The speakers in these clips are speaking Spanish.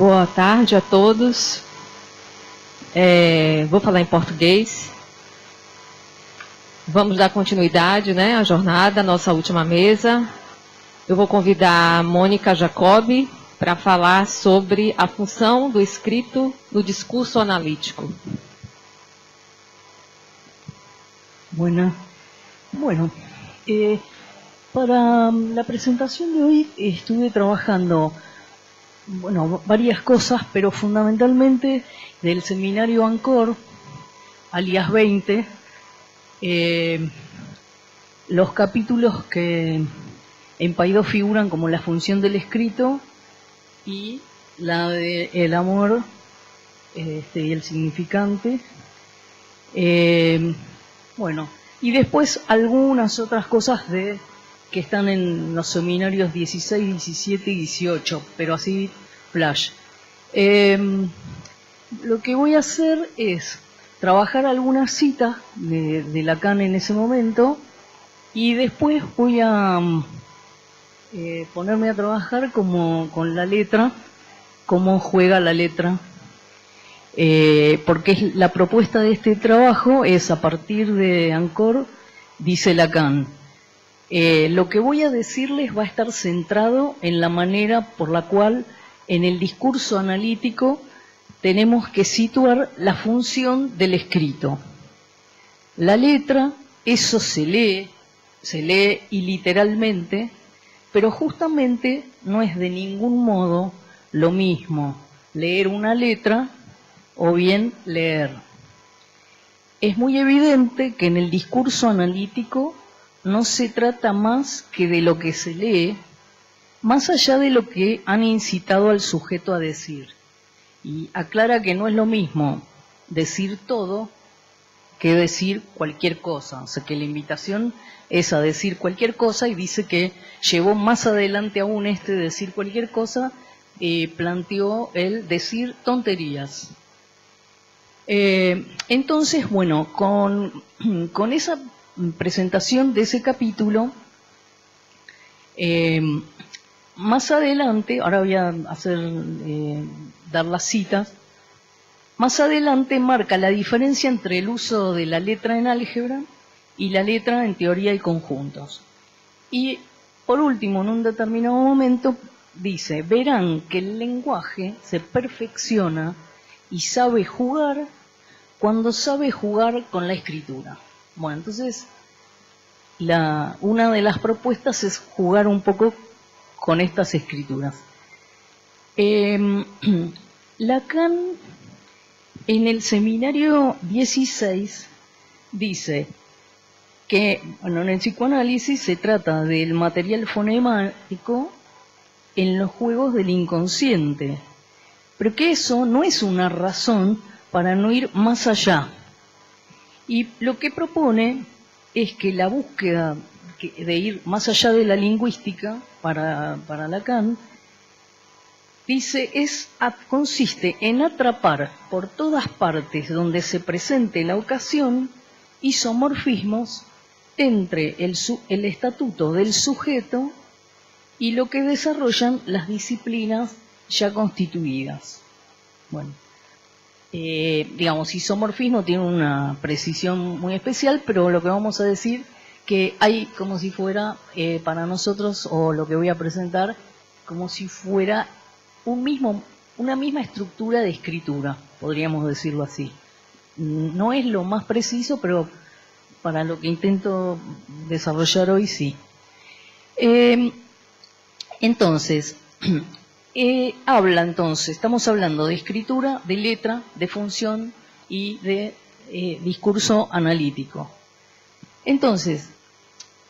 Boa tarde a todos. Vou falar em português. Vamos dar continuidade, né, à jornada, à nossa última mesa. Eu vou convidar a Mônica Jacobi para falar sobre a função do escrito no discurso analítico. Bueno, para la presentación de hoy estuve trabajando varias cosas, pero fundamentalmente del seminario ANCOR, alias 20, los capítulos que en Paidós figuran como la función del escrito y la de el amor y el significante. Y después algunas otras cosas que están en los seminarios 16, 17 y 18, pero así flash. Lo que voy a hacer es trabajar algunas citas de Lacan en ese momento y después voy a ponerme a trabajar con la letra, cómo juega la letra. Porque la propuesta de este trabajo es a partir de ANCOR, dice Lacan. Lo que voy a decirles va a estar centrado en la manera por la cual en el discurso analítico tenemos que situar la función del escrito. La letra, eso se lee y literalmente, pero justamente no es de ningún modo lo mismo leer una letra o bien leer. Es muy evidente que en el discurso analítico no se trata más que de lo que se lee, más allá de lo que han incitado al sujeto a decir. Y aclara que no es lo mismo decir todo que decir cualquier cosa. O sea, que la invitación es a decir cualquier cosa y dice que llevó más adelante aún decir cualquier cosa, planteó el decir tonterías. Entonces, con esa presentación de ese capítulo, más adelante, ahora voy a dar las citas, más adelante marca la diferencia entre el uso de la letra en álgebra y la letra en teoría y conjuntos. Y por último, en un determinado momento, dice, verán que el lenguaje se perfecciona y sabe jugar cuando sabe jugar con la escritura. Bueno, entonces, una de las propuestas es jugar un poco con estas escrituras. Lacan, en el seminario 16, dice que en el psicoanálisis se trata del material fonemático en los juegos del inconsciente, pero que eso no es una razón para no ir más allá. Y lo que propone es que la búsqueda de ir más allá de la lingüística, para Lacan, dice, consiste en atrapar por todas partes donde se presente la ocasión isomorfismos entre el estatuto del sujeto y lo que desarrollan las disciplinas ya constituidas. Bueno, isomorfismo tiene una precisión muy especial, pero lo que vamos a decir que hay como si fuera para nosotros, o lo que voy a presentar, como si fuera una misma estructura de escritura, podríamos decirlo así. No es lo más preciso, pero para lo que intento desarrollar hoy sí. Entonces, estamos hablando de escritura, de letra, de función y de discurso analítico. Entonces,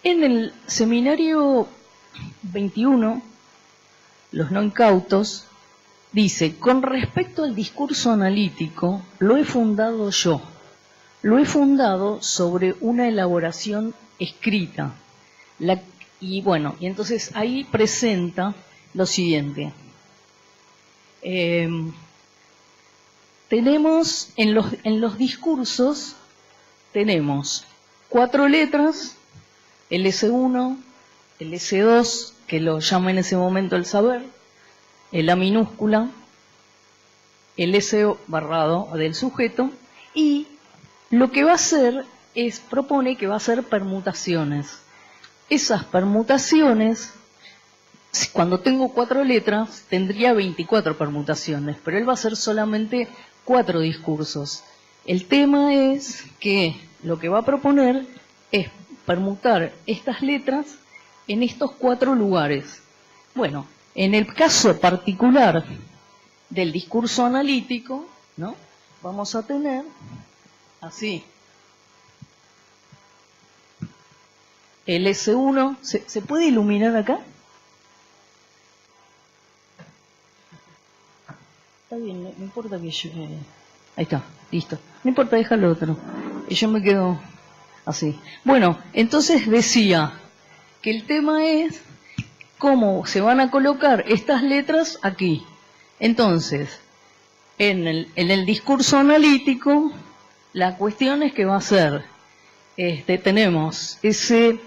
en el seminario 21, los no incautos, dice, con respecto al discurso analítico, lo he fundado yo. Lo he fundado sobre una elaboración escrita. Y entonces ahí presenta lo siguiente. Tenemos en los discursos, tenemos 4 letras, el S1, el S2, que lo llama en ese momento el saber, la minúscula, el S barrado del sujeto, y lo que va a hacer propone que va a hacer permutaciones. Esas permutaciones, cuando tengo 4 letras, tendría 24 permutaciones, pero él va a hacer solamente 4 discursos. El tema es que lo que va a proponer es permutar estas letras en estos 4 lugares. Bueno, en el caso particular del discurso analítico, ¿no?, vamos a tener así. El S1, ¿se puede iluminar acá? Está bien, no importa que yo... ahí está, listo. No importa, déjalo otro. Y yo me quedo así. Bueno, entonces decía que el tema es cómo se van a colocar estas letras aquí. Entonces, en el discurso analítico, la cuestión es que va a ser, tenemos el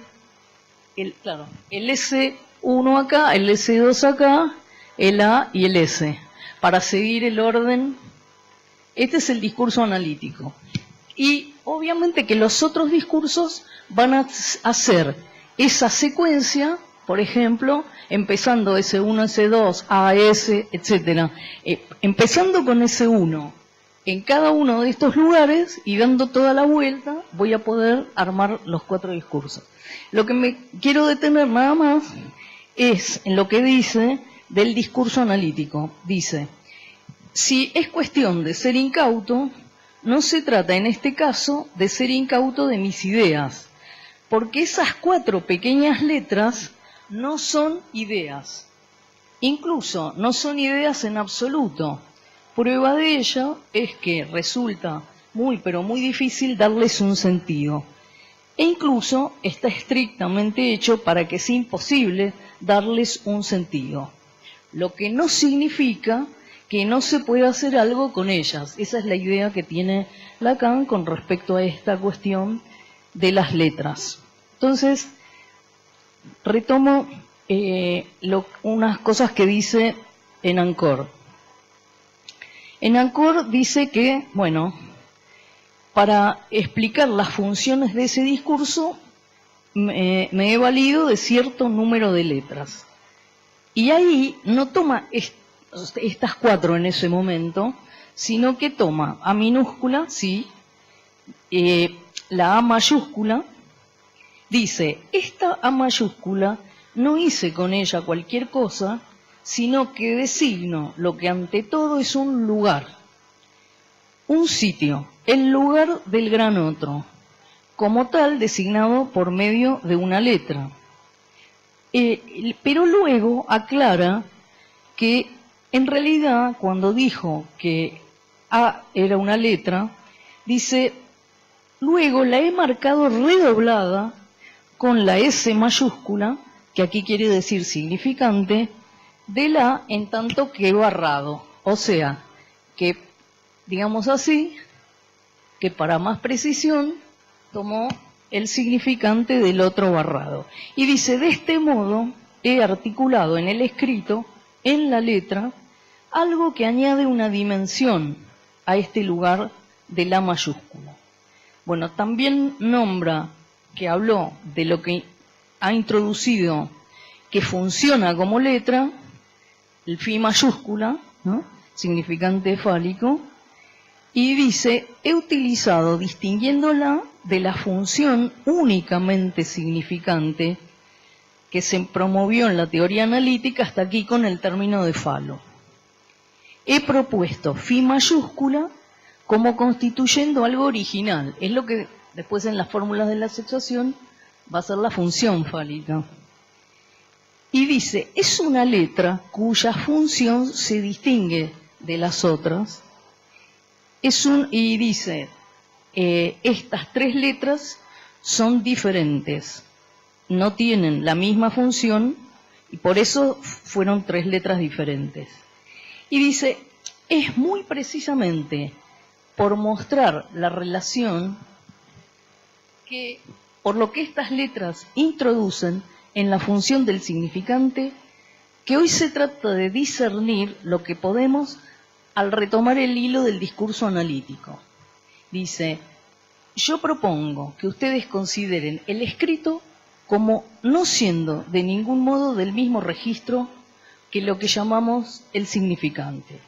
S1 acá, el S2 acá, el A y el S, para seguir el orden. Este es el discurso analítico. Y obviamente que los otros discursos van a hacer esa secuencia, por ejemplo, empezando S1, S2, A, S, etc. Empezando con S1 en cada uno de estos lugares y dando toda la vuelta, voy a poder armar los 4 discursos. Lo que me quiero detener nada más es en lo que dice del discurso analítico. Dice, si es cuestión de ser incauto, no se trata en este caso de ser incauto de mis ideas, porque esas 4 pequeñas letras no son ideas. Incluso no son ideas en absoluto. Prueba de ello es que resulta muy, pero muy difícil darles un sentido. E incluso está estrictamente hecho para que sea imposible darles un sentido. Lo que no significa que no se pueda hacer algo con ellas. Esa es la idea que tiene Lacan con respecto a esta cuestión de las letras. Entonces, retomo unas cosas que dice en Ancor. En Ancor dice que, bueno, para explicar las funciones de ese discurso, me he valido de cierto número de letras. Y ahí no toma estas 4 en ese momento, sino que toma A minúscula, sí, la A mayúscula. Dice, esta A mayúscula no hice con ella cualquier cosa, sino que designo lo que ante todo es un lugar, un sitio, el lugar del gran otro, como tal designado por medio de una letra. Pero luego aclara que en realidad cuando dijo que A era una letra, dice, luego la he marcado redoblada con la S mayúscula, que aquí quiere decir significante, de la en tanto que barrado. O sea, que, digamos así, que para más precisión tomó el significante del otro barrado. Y dice, de este modo he articulado en el escrito, en la letra, algo que añade una dimensión a este lugar de la mayúscula. Bueno, también nombra que habló de lo que ha introducido que funciona como letra, el fi mayúscula, ¿no?, significante fálico, y dice, he utilizado distinguiéndola de la función únicamente significante que se promovió en la teoría analítica hasta aquí con el término de falo. He propuesto fi mayúscula como constituyendo algo original. Es lo que después en las fórmulas de la aceptación va a ser la función fálica. Y dice, es una letra cuya función se distingue de las otras. Y dice, estas 3 letras son diferentes, no tienen la misma función y por eso fueron 3 letras diferentes. Y dice, es muy precisamente por mostrar la relación que, por lo que estas letras introducen en la función del significante, que hoy se trata de discernir lo que podemos al retomar el hilo del discurso analítico. Dice, yo propongo que ustedes consideren el escrito como no siendo de ningún modo del mismo registro que lo que llamamos el significante.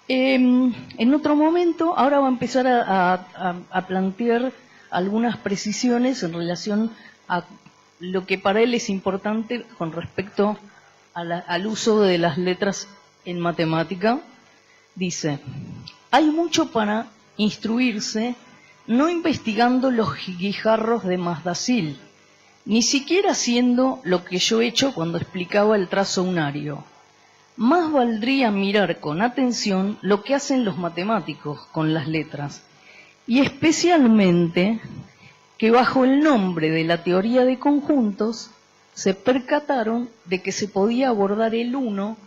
En otro momento, ahora va a empezar a plantear algunas precisiones en relación a lo que para él es importante con respecto al uso de las letras en matemática. Dice, hay mucho para instruirse no investigando los guijarros de Masdassil, ni siquiera haciendo lo que yo he hecho cuando explicaba el trazo unario. Más valdría mirar con atención lo que hacen los matemáticos con las letras, y especialmente que bajo el nombre de la teoría de conjuntos se percataron de que se podía abordar el uno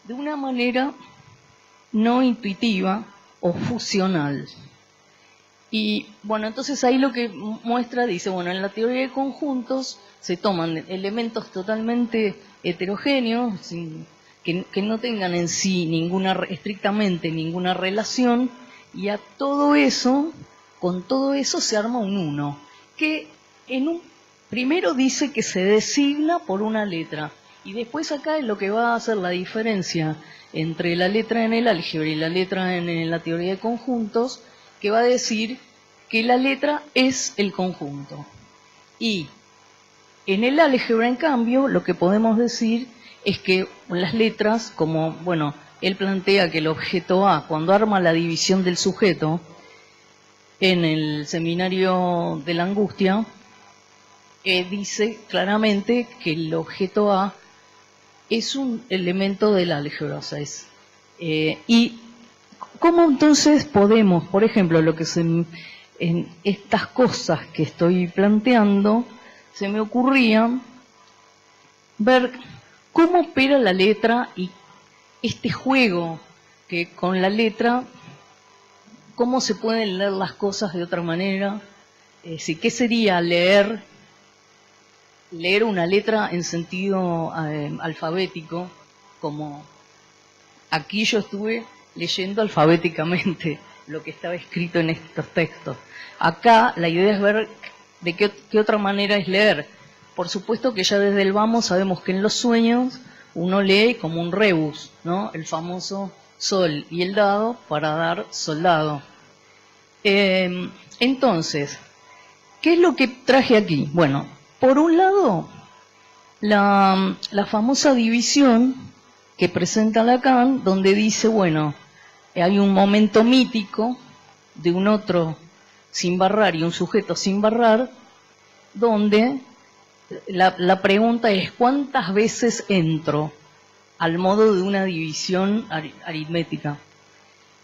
de una manera no intuitiva o fusional. Y bueno, entonces ahí lo que muestra, dice, bueno, en la teoría de conjuntos se toman elementos totalmente heterogéneos, que no tengan en sí estrictamente ninguna relación, y a todo eso, con todo eso se arma un uno, que primero dice que se designa por una letra, y después acá es lo que va a hacer la diferencia entre la letra en el álgebra y la letra en la teoría de conjuntos, que va a decir que la letra es el conjunto. Y en el álgebra, en cambio, lo que podemos decir es que las letras, como, bueno, él plantea que el objeto A, cuando arma la división del sujeto, en el seminario de la angustia, dice claramente que el objeto A es un elemento del álgebra, o sea, y ¿cómo entonces podemos, por ejemplo, en estas cosas que estoy planteando, se me ocurría ver cómo opera la letra y este juego que con la letra, cómo se pueden leer las cosas de otra manera? ¿Qué sería leer una letra en sentido alfabético? Como aquí yo estuve leyendo alfabéticamente lo que estaba escrito en estos textos. Acá la idea es ver de qué otra manera es leer. Por supuesto que ya desde el vamos sabemos que en los sueños uno lee como un rebus, ¿no? El famoso sol y el dado para dar soldado. Entonces, ¿qué es lo que traje aquí? Bueno, por un lado, la famosa división que presenta Lacan, donde dice, bueno, hay un momento mítico de un otro sin barrar y un sujeto sin barrar, donde la pregunta es ¿cuántas veces entro? Al modo de una división aritmética.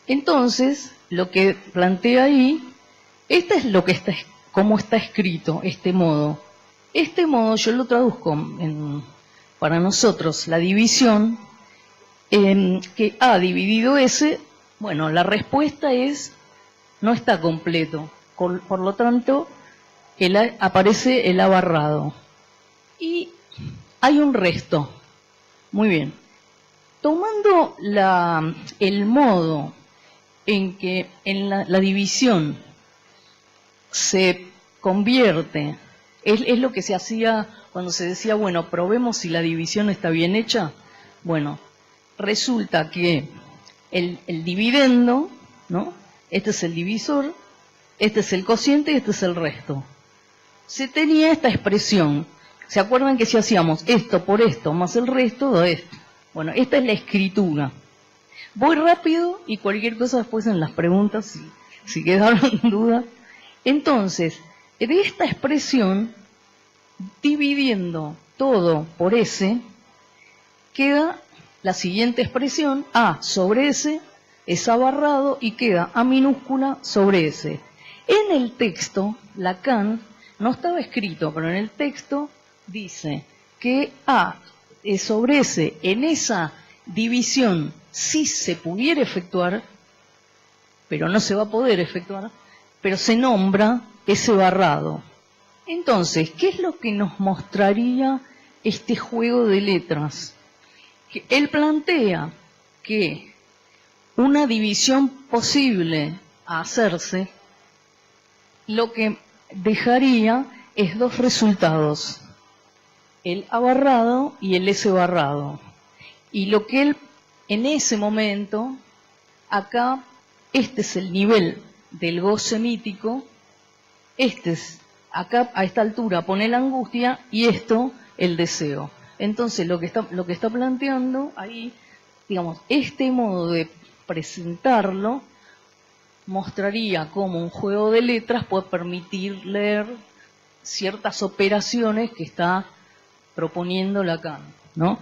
Entonces, lo que plantea ahí, este es lo que cómo está escrito este modo. Este modo yo lo traduzco para nosotros, la división, que A dividido S, bueno, la respuesta no está completo. Por lo tanto, aparece el A barrado. Y hay un resto. Muy bien. Tomando el modo en que en la división se convierte, es lo que se hacía cuando se decía, bueno, probemos si la división está bien hecha. Bueno, resulta que el dividendo, ¿no? Este es el divisor, este es el cociente y este es el resto. Se tenía esta expresión. ¿Se acuerdan que si hacíamos esto por esto más el resto da esto? Bueno, esta es la escritura. Voy rápido y cualquier cosa después en las preguntas, si quedaron dudas. Entonces, de esta expresión, dividiendo todo por S, queda la siguiente expresión, A sobre S, es A barrado y queda A minúscula sobre S. En el texto, Lacan, no estaba escrito, pero en el texto dice que A sobre S en esa división sí se pudiera efectuar, pero no se va a poder efectuar, pero se nombra ese barrado. Entonces, ¿qué es lo que nos mostraría este juego de letras? Que él plantea que una división posible a hacerse, lo que dejaría es dos resultados, el A barrado y el S barrado. Y lo que él, en ese momento, acá, este es el nivel del goce mítico, este es, acá a esta altura pone la angustia y esto el deseo. Entonces lo que está planteando ahí, digamos, este modo de presentarlo mostraría cómo un juego de letras puede permitir leer ciertas operaciones que está proponiendo Lacan, ¿no?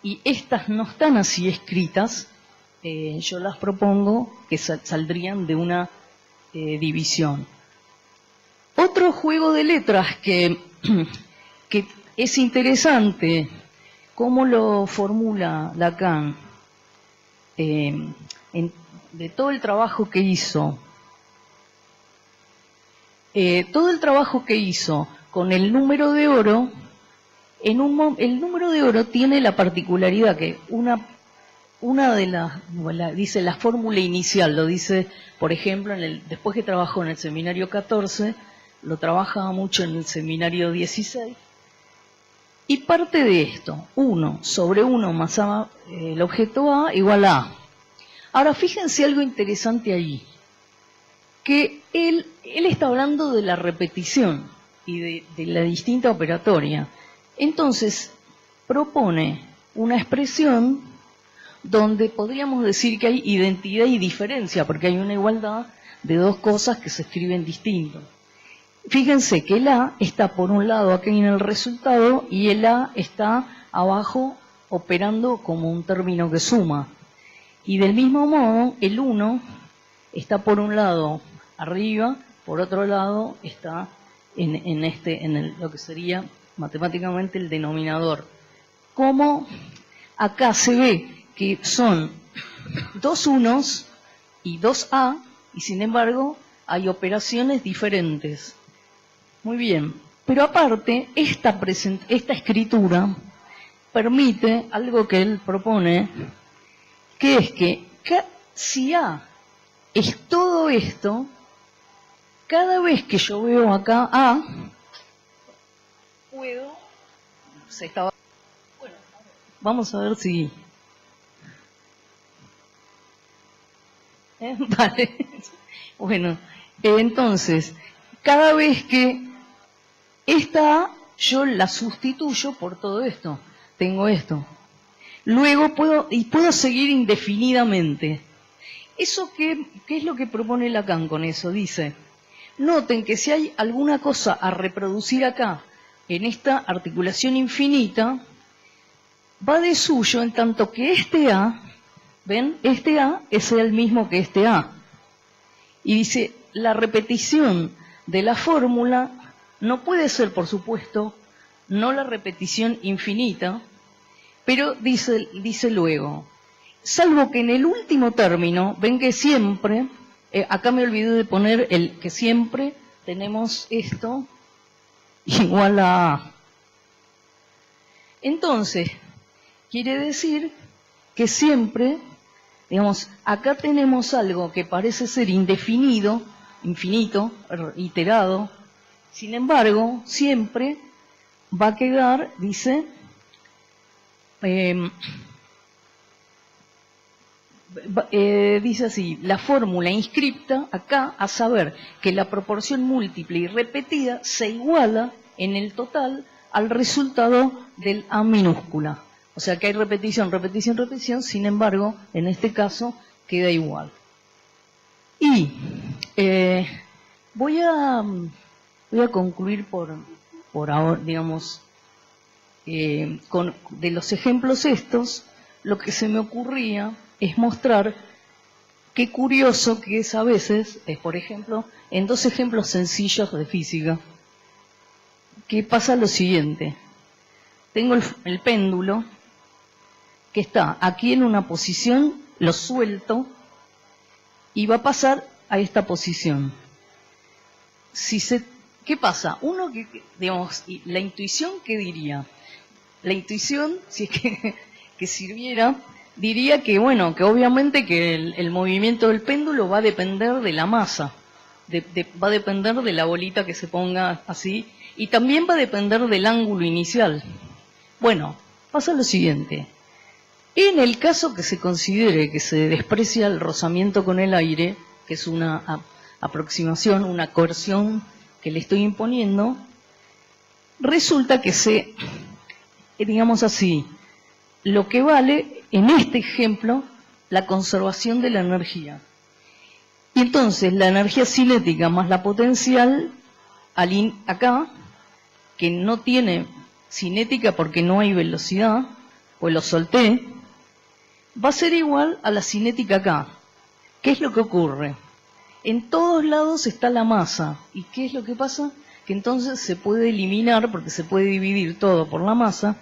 Y estas no están así escritas, yo las propongo que saldrían de una división. Otro juego de letras que es interesante, cómo lo formula Lacan, de todo el trabajo que hizo, con el número de oro, el número de oro tiene la particularidad que una de las, dice la fórmula inicial, lo dice, por ejemplo, después que trabajó en el seminario 14, lo trabajaba mucho en el seminario 16, y parte de esto, 1 sobre 1 más A, el objeto A igual a A. Ahora, fíjense algo interesante ahí, que él está hablando de la repetición y de la distinta operatoria. Entonces, propone una expresión donde podríamos decir que hay identidad y diferencia, porque hay una igualdad de dos cosas que se escriben distinto. Fíjense que el A está por un lado aquí en el resultado y el A está abajo operando como un término que suma. Y del mismo modo, el 1 está por un lado arriba, por otro lado está en lo que sería matemáticamente el denominador. Como acá se ve que son dos unos y dos A, y sin embargo hay operaciones diferentes. Muy bien, pero aparte esta escritura permite algo que él propone, que es que si A es todo esto, cada vez que yo veo acá A, puedo, bueno, vamos a ver si... Vale, bueno, entonces, cada vez que esta A, yo la sustituyo por todo esto, tengo esto. Luego puedo seguir indefinidamente. ¿Eso qué es lo que propone Lacan con eso? Dice, noten que si hay alguna cosa a reproducir acá, en esta articulación infinita, va de suyo en tanto que este A, ¿ven? Este A es el mismo que este A. Y dice, la repetición de la fórmula no puede ser, por supuesto, no la repetición infinita, pero dice luego, salvo que en el último término, ven que siempre, acá me olvidé de poner que siempre tenemos esto igual a A. Entonces, quiere decir que siempre, digamos, acá tenemos algo que parece ser indefinido, infinito, iterado, sin embargo, siempre va a quedar, dice, dice así, la fórmula inscripta acá, a saber que la proporción múltiple y repetida se iguala en el total al resultado del A minúscula. O sea que hay repetición, repetición, repetición, sin embargo, en este caso queda igual. Y voy a concluir por ahora, digamos, de los ejemplos estos, lo que se me ocurría es mostrar qué curioso que es a veces, por ejemplo, en dos ejemplos sencillos de física, que pasa lo siguiente. Tengo el péndulo que está aquí en una posición, lo suelto y va a pasar a esta posición. ¿Qué pasa? Uno que, digamos, la intuición, ¿qué diría? La intuición, si es que sirviera, diría que, bueno, que obviamente que el movimiento del péndulo va a depender de la masa, va a depender de la bolita que se ponga así, y también va a depender del ángulo inicial. Bueno, pasa lo siguiente. En el caso que se considere que se desprecia el rozamiento con el aire, que es una aproximación, una coerción que le estoy imponiendo, resulta que digamos así, lo que vale en este ejemplo la conservación de la energía. Y entonces la energía cinética más la potencial, acá, que no tiene cinética porque no hay velocidad, pues lo solté, va a ser igual a la cinética acá. ¿Qué es lo que ocurre? En todos lados está la masa. ¿Y qué es lo que pasa? Que entonces se puede eliminar, porque se puede dividir todo por la masa.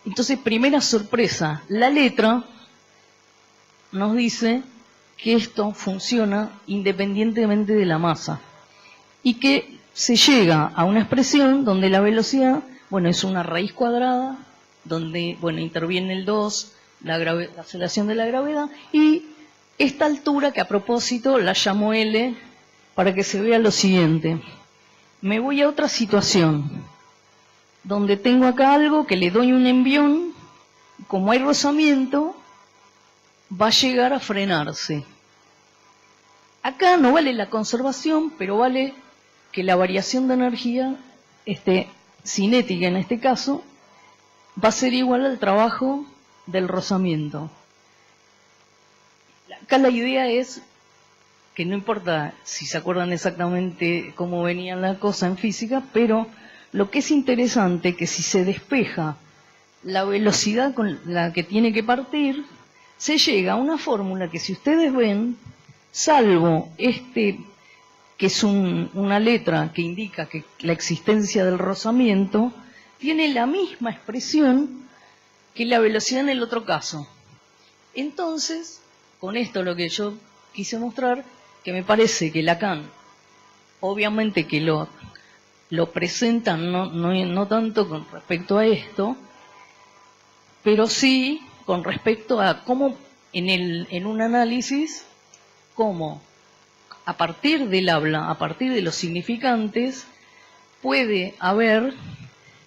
Entonces, primera sorpresa, la letra nos dice que esto funciona independientemente de la masa. Y que se llega a una expresión donde la velocidad, bueno, es una raíz cuadrada, donde, bueno, interviene el 2, la aceleración de la gravedad, y esta altura, que a propósito la llamo L, para que se vea lo siguiente. Me voy a otra situación, donde tengo acá algo que le doy un envión, como hay rozamiento, va a llegar a frenarse. Acá no vale la conservación, pero vale que la variación de energía, cinética en este caso, va a ser igual al trabajo del rozamiento. Acá la idea es que no importa si se acuerdan exactamente cómo venía la cosa en física, pero lo que es interesante es que si se despeja la velocidad con la que tiene que partir, se llega a una fórmula que, si ustedes ven, salvo que es una letra que indica que la existencia del rozamiento, tiene la misma expresión que la velocidad en el otro caso. Entonces, con esto lo que yo quise mostrar, que me parece que Lacan, obviamente que lo presentan no tanto con respecto a esto, pero sí con respecto a cómo en un análisis, cómo a partir del habla, a partir de los significantes, puede haber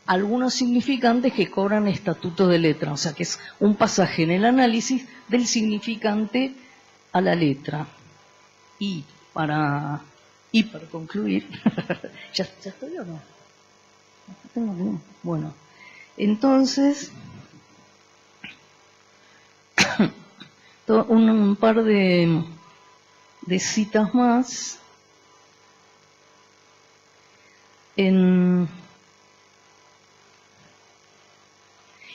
algunos significantes que cobran estatuto de letra, o sea que es un pasaje en el análisis del significante a la letra. Y para concluir, ¿ya estoy o no? Bueno, entonces, un par de citas más. En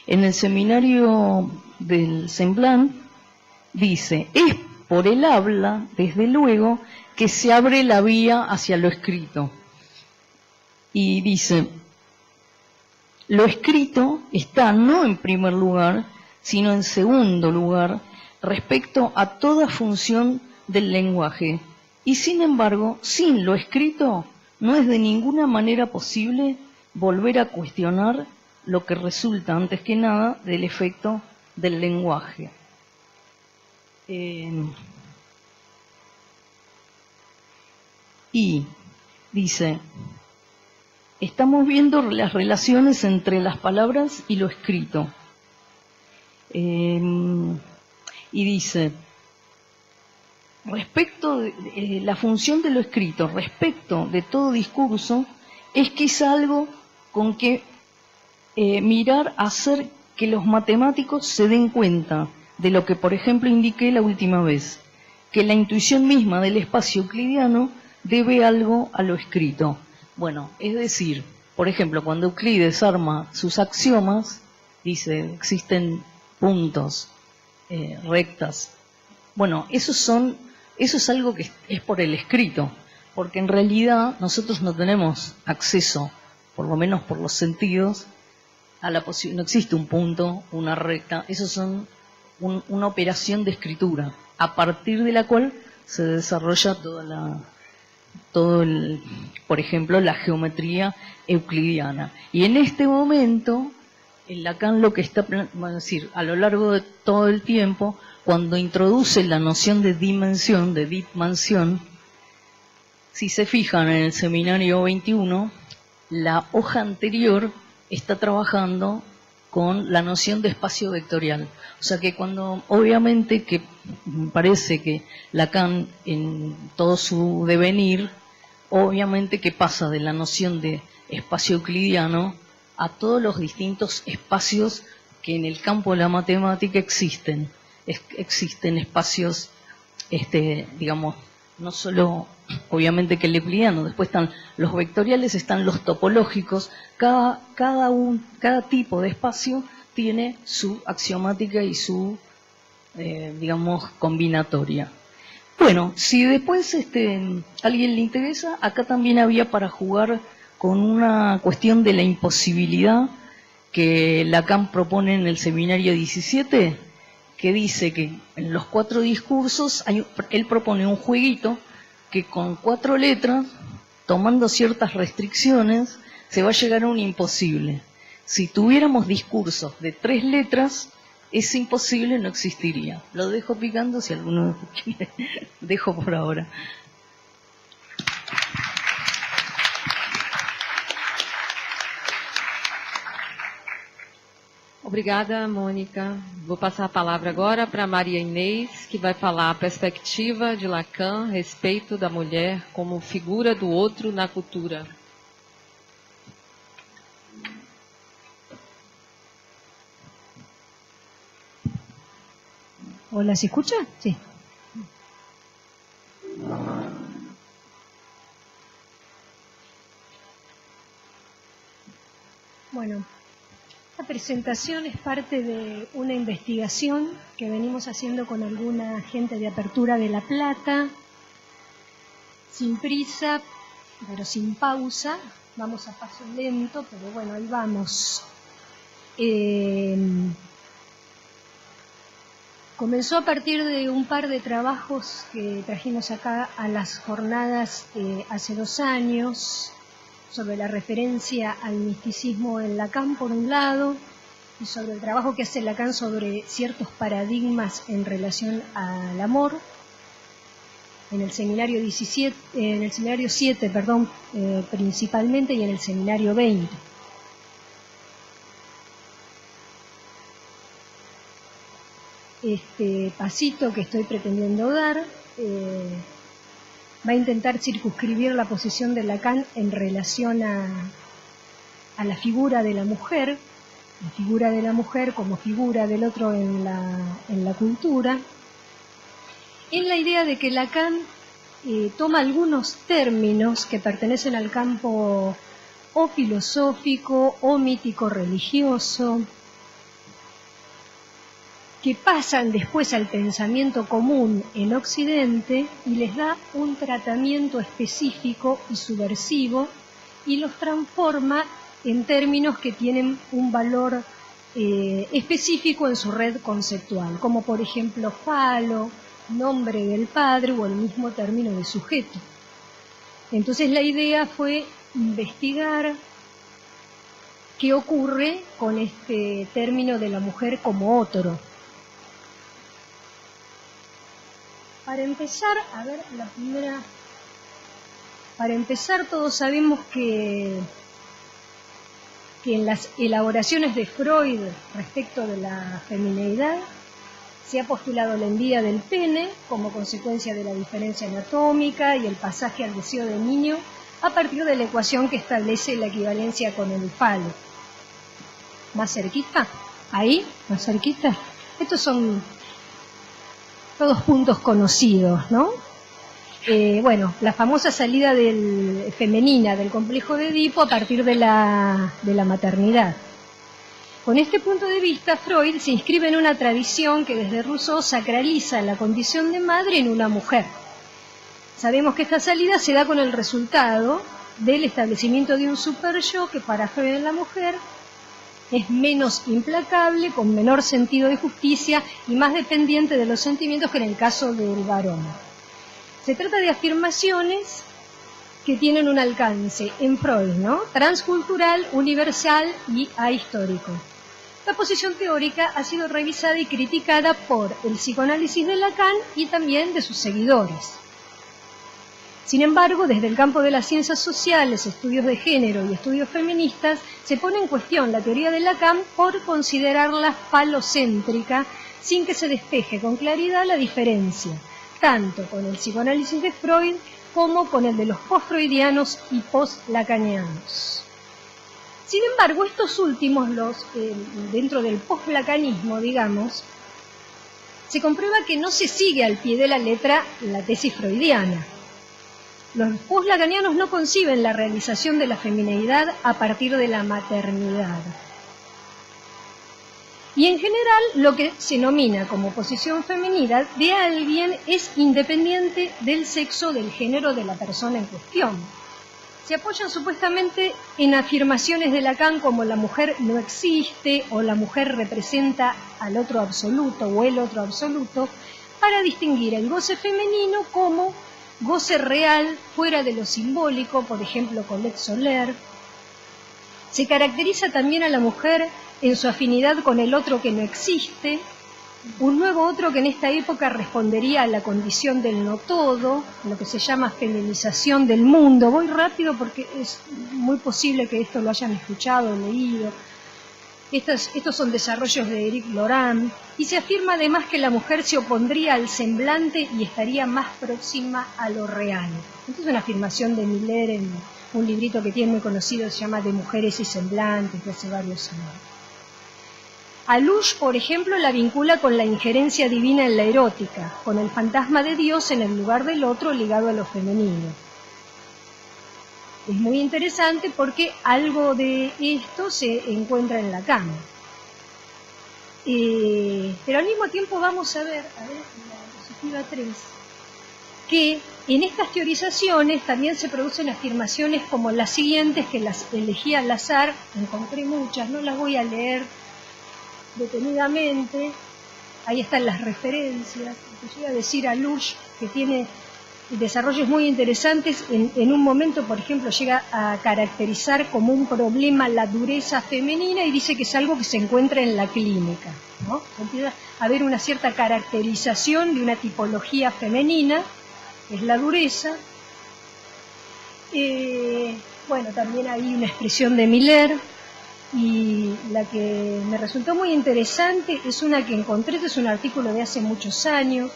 el seminario del Semblán dice: es por el habla, desde luego, que se abre la vía hacia lo escrito. Y dice: lo escrito está no en primer lugar, sino en segundo lugar, respecto a toda función del lenguaje. Y sin embargo, sin lo escrito, no es de ninguna manera posible volver a cuestionar lo que resulta, antes que nada, del efecto del lenguaje. Y dice: estamos viendo las relaciones entre las palabras y lo escrito. Y dice: respecto de la función de lo escrito, respecto de todo discurso, es quizá algo con que mirar a hacer que los matemáticos se den cuenta de lo que, por ejemplo, indiqué la última vez, que la intuición misma del espacio euclidiano debe algo a lo escrito. Bueno, es decir, por ejemplo, cuando Euclides arma sus axiomas, dice: existen puntos, rectas. Bueno, eso es algo que es por el escrito, porque en realidad nosotros no tenemos acceso, por lo menos por los sentidos, a la posibilidad. No existe un punto, una recta. Eso son una operación de escritura, a partir de la cual se desarrolla por ejemplo, la geometría euclidiana. Y en este momento el Lacan lo que está, vamos a decir, a lo largo de todo el tiempo, cuando introduce la noción de dimensión, de dimensión, si se fijan en el seminario 21, la hoja anterior está trabajando con la noción de espacio vectorial. O sea que cuando, obviamente que me parece que Lacan en todo su devenir, obviamente que pasa de la noción de espacio euclidiano a todos los distintos espacios que en el campo de la matemática existen. Existen espacios, digamos, no solo obviamente que el euclidiano, después están los vectoriales, están los topológicos, cada tipo de espacio tiene su axiomática y su, digamos, combinatoria. Bueno, si después alguien le interesa, acá también había para jugar con una cuestión de la imposibilidad que Lacan propone en el seminario 17, que dice que en los 4 discursos él propone un jueguito que con 4 letras, tomando ciertas restricciones, se va a llegar a un imposible. Si tuviéramos discursos de 3 letras, ese imposible no existiría. Lo dejo picando si alguno quiere. Dejo por ahora. Obrigada, Mônica. Vou passar a palavra agora para Maria Inês, que vai falar a perspectiva de Lacan a respeito da mulher como figura do outro na cultura. Hola, ¿se escucha? Sí. Bueno, esta presentación es parte de una investigación que venimos haciendo con alguna gente de Apertura de La Plata, sin prisa, pero sin pausa. Vamos a paso lento, pero bueno, ahí vamos. Comenzó a partir de un par de trabajos que trajimos acá a las jornadas hace 2 años, sobre la referencia al misticismo en Lacan por un lado, y sobre el trabajo que hace Lacan sobre ciertos paradigmas en relación al amor. En el seminario 7, principalmente, y en el seminario 20. Este pasito que estoy pretendiendo dar va a intentar circunscribir la posición de Lacan en relación a la figura de la mujer como figura del otro en la cultura, en la idea de que Lacan toma algunos términos que pertenecen al campo o filosófico o mítico religioso, que pasan después al pensamiento común en Occidente y les da un tratamiento específico y subversivo y los transforma en términos que tienen un valor específico en su red conceptual, como por ejemplo falo, nombre del padre o el mismo término de sujeto. Entonces la idea fue investigar qué ocurre con este término de la mujer como otro. Para empezar, todos sabemos que en las elaboraciones de Freud respecto de la femineidad se ha postulado la envidia del pene como consecuencia de la diferencia anatómica y el pasaje al deseo de niño a partir de la ecuación que establece la equivalencia con el falo. ¿Más cerquita? ¿Ahí? ¿Más cerquita? Estos son todos puntos conocidos, ¿no? Bueno, la famosa salida femenina del complejo de Edipo a partir de la maternidad. Con este punto de vista, Freud se inscribe en una tradición que desde Rousseau sacraliza la condición de madre en una mujer. Sabemos que esta salida se da con el resultado del establecimiento de un super-yo que para Freud en la mujer es menos implacable, con menor sentido de justicia y más dependiente de los sentimientos que en el caso del varón. Se trata de afirmaciones que tienen un alcance en Freud, ¿no? Transcultural, universal y ahistórico. la posición teórica ha sido revisada y criticada por el psicoanálisis de Lacan y también de sus seguidores. Sin embargo, desde el campo de las ciencias sociales, estudios de género y estudios feministas, se pone en cuestión la teoría de Lacan por considerarla falocéntrica, sin que se despeje con claridad la diferencia, tanto con el psicoanálisis de Freud como con el de los post-freudianos y post-lacanianos. Sin embargo, estos últimos, dentro del post-lacanismo, digamos, se comprueba que no se sigue al pie de la letra la tesis freudiana. Los post-lacanianos no conciben la realización de la femineidad a partir de la maternidad. Y en general, lo que se denomina como posición femenina de alguien es independiente del sexo del género de la persona en cuestión. Se apoyan supuestamente en afirmaciones de Lacan como la mujer no existe o la mujer representa al otro absoluto o el otro absoluto, para distinguir el goce femenino como goce real fuera de lo simbólico, por ejemplo Colette Soler. Se caracteriza también a la mujer en su afinidad con el otro que no existe, un nuevo otro que en esta época respondería a la condición del no todo, lo que se llama feminización del mundo. Voy rápido porque es muy posible que esto lo hayan escuchado o leído. Estos son desarrollos de Éric Laurent, y se afirma además que la mujer se opondría al semblante y estaría más próxima a lo real. Esta es una afirmación de Miller en un librito que tiene muy conocido, se llama De mujeres y semblantes, de hace varios años. Alush, por ejemplo, la vincula con la injerencia divina en la erótica, con el fantasma de Dios en el lugar del otro ligado a lo femenino. Es muy interesante porque algo de esto se encuentra en Lacan. Pero al mismo tiempo vamos a ver en la diapositiva 3, que en estas teorizaciones también se producen afirmaciones como las siguientes, que las elegí al azar, encontré muchas, no las voy a leer detenidamente, ahí están las referencias. Llega a decir a Lush que tiene desarrollos muy interesantes. En un momento, por ejemplo, llega a caracterizar como un problema la dureza femenina y dice que es algo que se encuentra en la clínica, ¿no? Empieza a haber una cierta caracterización de una tipología femenina, es la dureza. Bueno, también hay una expresión de Miller, y la que me resultó muy interesante es una que encontré, este es un artículo de hace muchos años,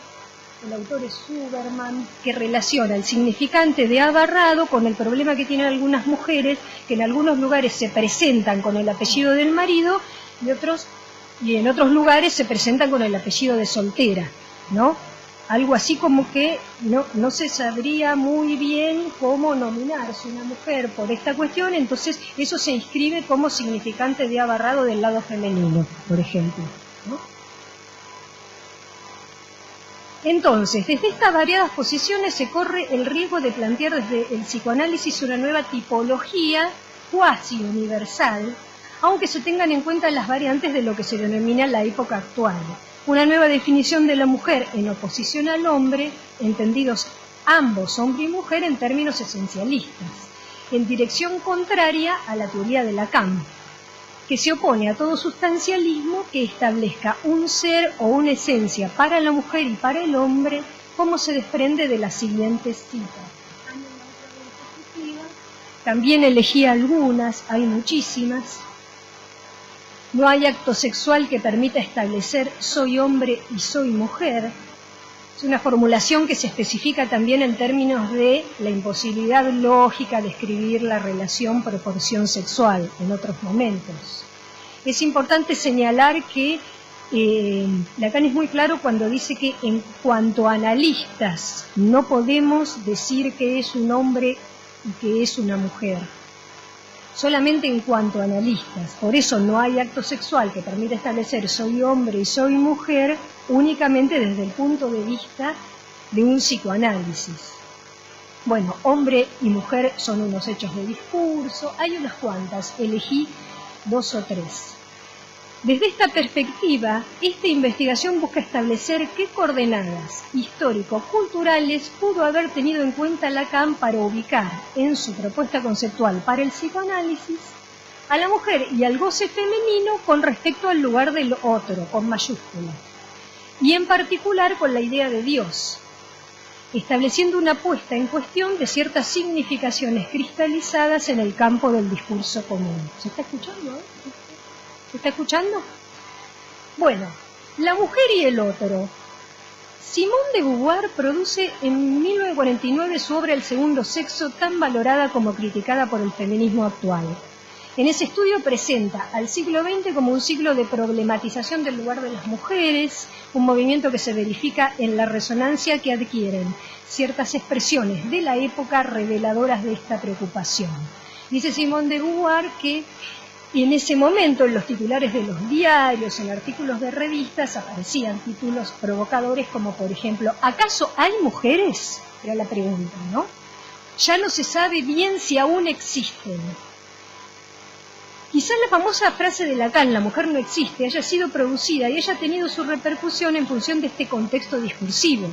el autor es Suberman, que relaciona el significante de abarrado con el problema que tienen algunas mujeres, que en algunos lugares se presentan con el apellido del marido y en otros lugares se presentan con el apellido de soltera, ¿no? Algo así como que no se sabría muy bien cómo nominarse una mujer por esta cuestión, entonces eso se inscribe como significante de abarrado del lado femenino, por ejemplo, ¿no? Entonces, desde estas variadas posiciones se corre el riesgo de plantear desde el psicoanálisis una nueva tipología cuasi universal, aunque se tengan en cuenta las variantes de lo que se denomina la época actual. Una nueva definición de la mujer en oposición al hombre, entendidos ambos, hombre y mujer, en términos esencialistas, en dirección contraria a la teoría de Lacan, que se opone a todo sustancialismo que establezca un ser o una esencia para la mujer y para el hombre, como se desprende de las siguientes citas. También elegí algunas, hay muchísimas. No hay acto sexual que permita establecer soy hombre y soy mujer. Es una formulación que se especifica también en términos de la imposibilidad lógica de describir la relación proporción sexual en otros momentos. Es importante señalar que Lacan es muy claro cuando dice que en cuanto a analistas no podemos decir que es un hombre y que es una mujer. Solamente en cuanto a analistas. Por eso no hay acto sexual que permita establecer soy hombre y soy mujer únicamente desde el punto de vista de un psicoanálisis. Bueno, hombre y mujer son unos hechos de discurso, hay unas cuantas, elegí 2 o 3. Desde esta perspectiva, esta investigación busca establecer qué coordenadas histórico-culturales pudo haber tenido en cuenta Lacan para ubicar en su propuesta conceptual para el psicoanálisis a la mujer y al goce femenino con respecto al lugar del otro, con mayúscula, y en particular con la idea de Dios, estableciendo una puesta en cuestión de ciertas significaciones cristalizadas en el campo del discurso común. ¿Se está escuchando? ¿Se está escuchando? Bueno, la mujer y el otro. Simone de Beauvoir produce en 1949 su obra El segundo sexo, tan valorada como criticada por el feminismo actual. En ese estudio presenta al siglo XX como un siglo de problematización del lugar de las mujeres, un movimiento que se verifica en la resonancia que adquieren ciertas expresiones de la época reveladoras de esta preocupación. Dice Simone de Beauvoir que en ese momento en los titulares de los diarios, en artículos de revistas, aparecían títulos provocadores como, por ejemplo, ¿acaso hay mujeres? Era la pregunta, ¿no? Ya no se sabe bien si aún existen. Quizás la famosa frase de Lacan, la mujer no existe, haya sido producida y haya tenido su repercusión en función de este contexto discursivo.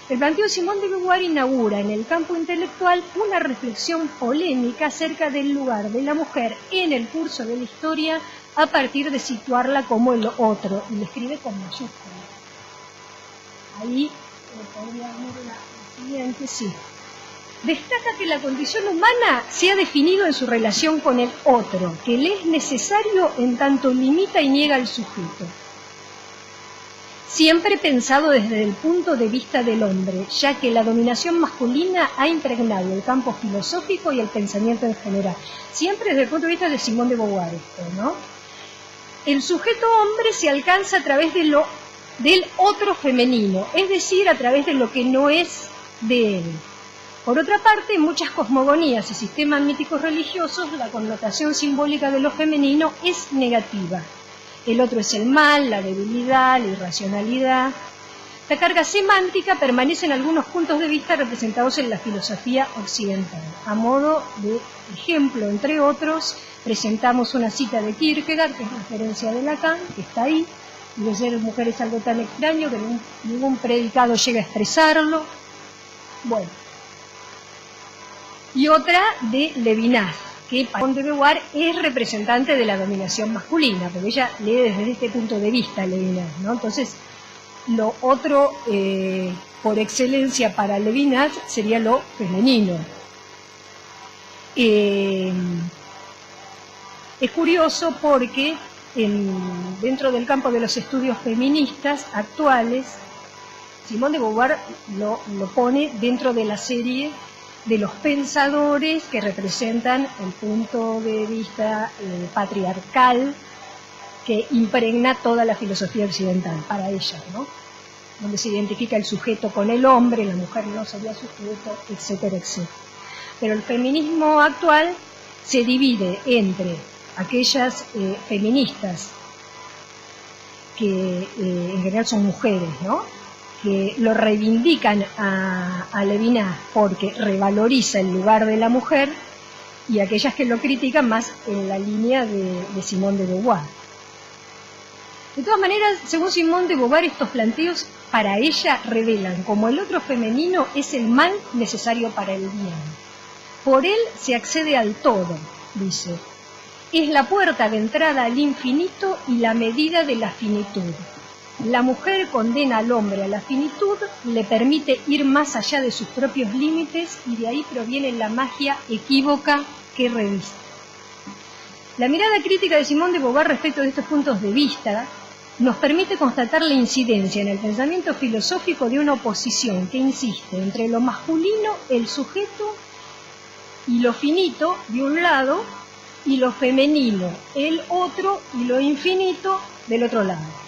El planteo de Simone de Beauvoir inaugura en el campo intelectual una reflexión polémica acerca del lugar de la mujer en el curso de la historia a partir de situarla como el otro, y le escribe con mayúsculas. Ahí podría venir la siguiente, sí. Destaca que la condición humana se ha definido en su relación con el otro, que le es necesario en tanto limita y niega al sujeto. Siempre pensado desde el punto de vista del hombre, ya que la dominación masculina ha impregnado el campo filosófico y el pensamiento en general. Siempre desde el punto de vista de Simone de Beauvoir esto, ¿no? El sujeto hombre se alcanza a través del otro femenino, es decir, a través de lo que no es de él. Por otra parte, en muchas cosmogonías y sistemas míticos religiosos, la connotación simbólica de lo femenino es negativa. El otro es el mal, la debilidad, la irracionalidad. La carga semántica permanece en algunos puntos de vista representados en la filosofía occidental. A modo de ejemplo, entre otros, presentamos una cita de Kierkegaard, que es referencia de Lacan, que está ahí, y de ser mujer es algo tan extraño que ningún predicado llega a expresarlo. Bueno. Y otra de Levinas, que para Simone de Beauvoir es representante de la dominación masculina, porque ella lee desde este punto de vista Levinas, ¿no? Entonces, lo otro, por excelencia para Levinas, sería lo femenino. Es curioso porque dentro del campo de los estudios feministas actuales, Simone de Beauvoir lo pone dentro de la serie de los pensadores que representan el punto de vista patriarcal que impregna toda la filosofía occidental para ella, ¿no? Donde se identifica el sujeto con el hombre, la mujer no sería sujeto, etcétera, etcétera. Pero el feminismo actual se divide entre aquellas feministas que en general son mujeres, ¿no?, que lo reivindican a Levinas porque revaloriza el lugar de la mujer, y aquellas que lo critican más en la línea de Simone de Beauvoir. De todas maneras, según Simone de Beauvoir, estos planteos para ella revelan como el otro femenino es el mal necesario para el bien. Por él se accede al todo, dice. Es la puerta de entrada al infinito y la medida de la finitud. La mujer condena al hombre a la finitud, le permite ir más allá de sus propios límites, y de ahí proviene la magia equívoca que reviste. La mirada crítica de Simone de Beauvoir respecto de estos puntos de vista nos permite constatar la incidencia en el pensamiento filosófico de una oposición que insiste entre lo masculino, el sujeto, y lo finito de un lado, y lo femenino, el otro, y lo infinito del otro lado.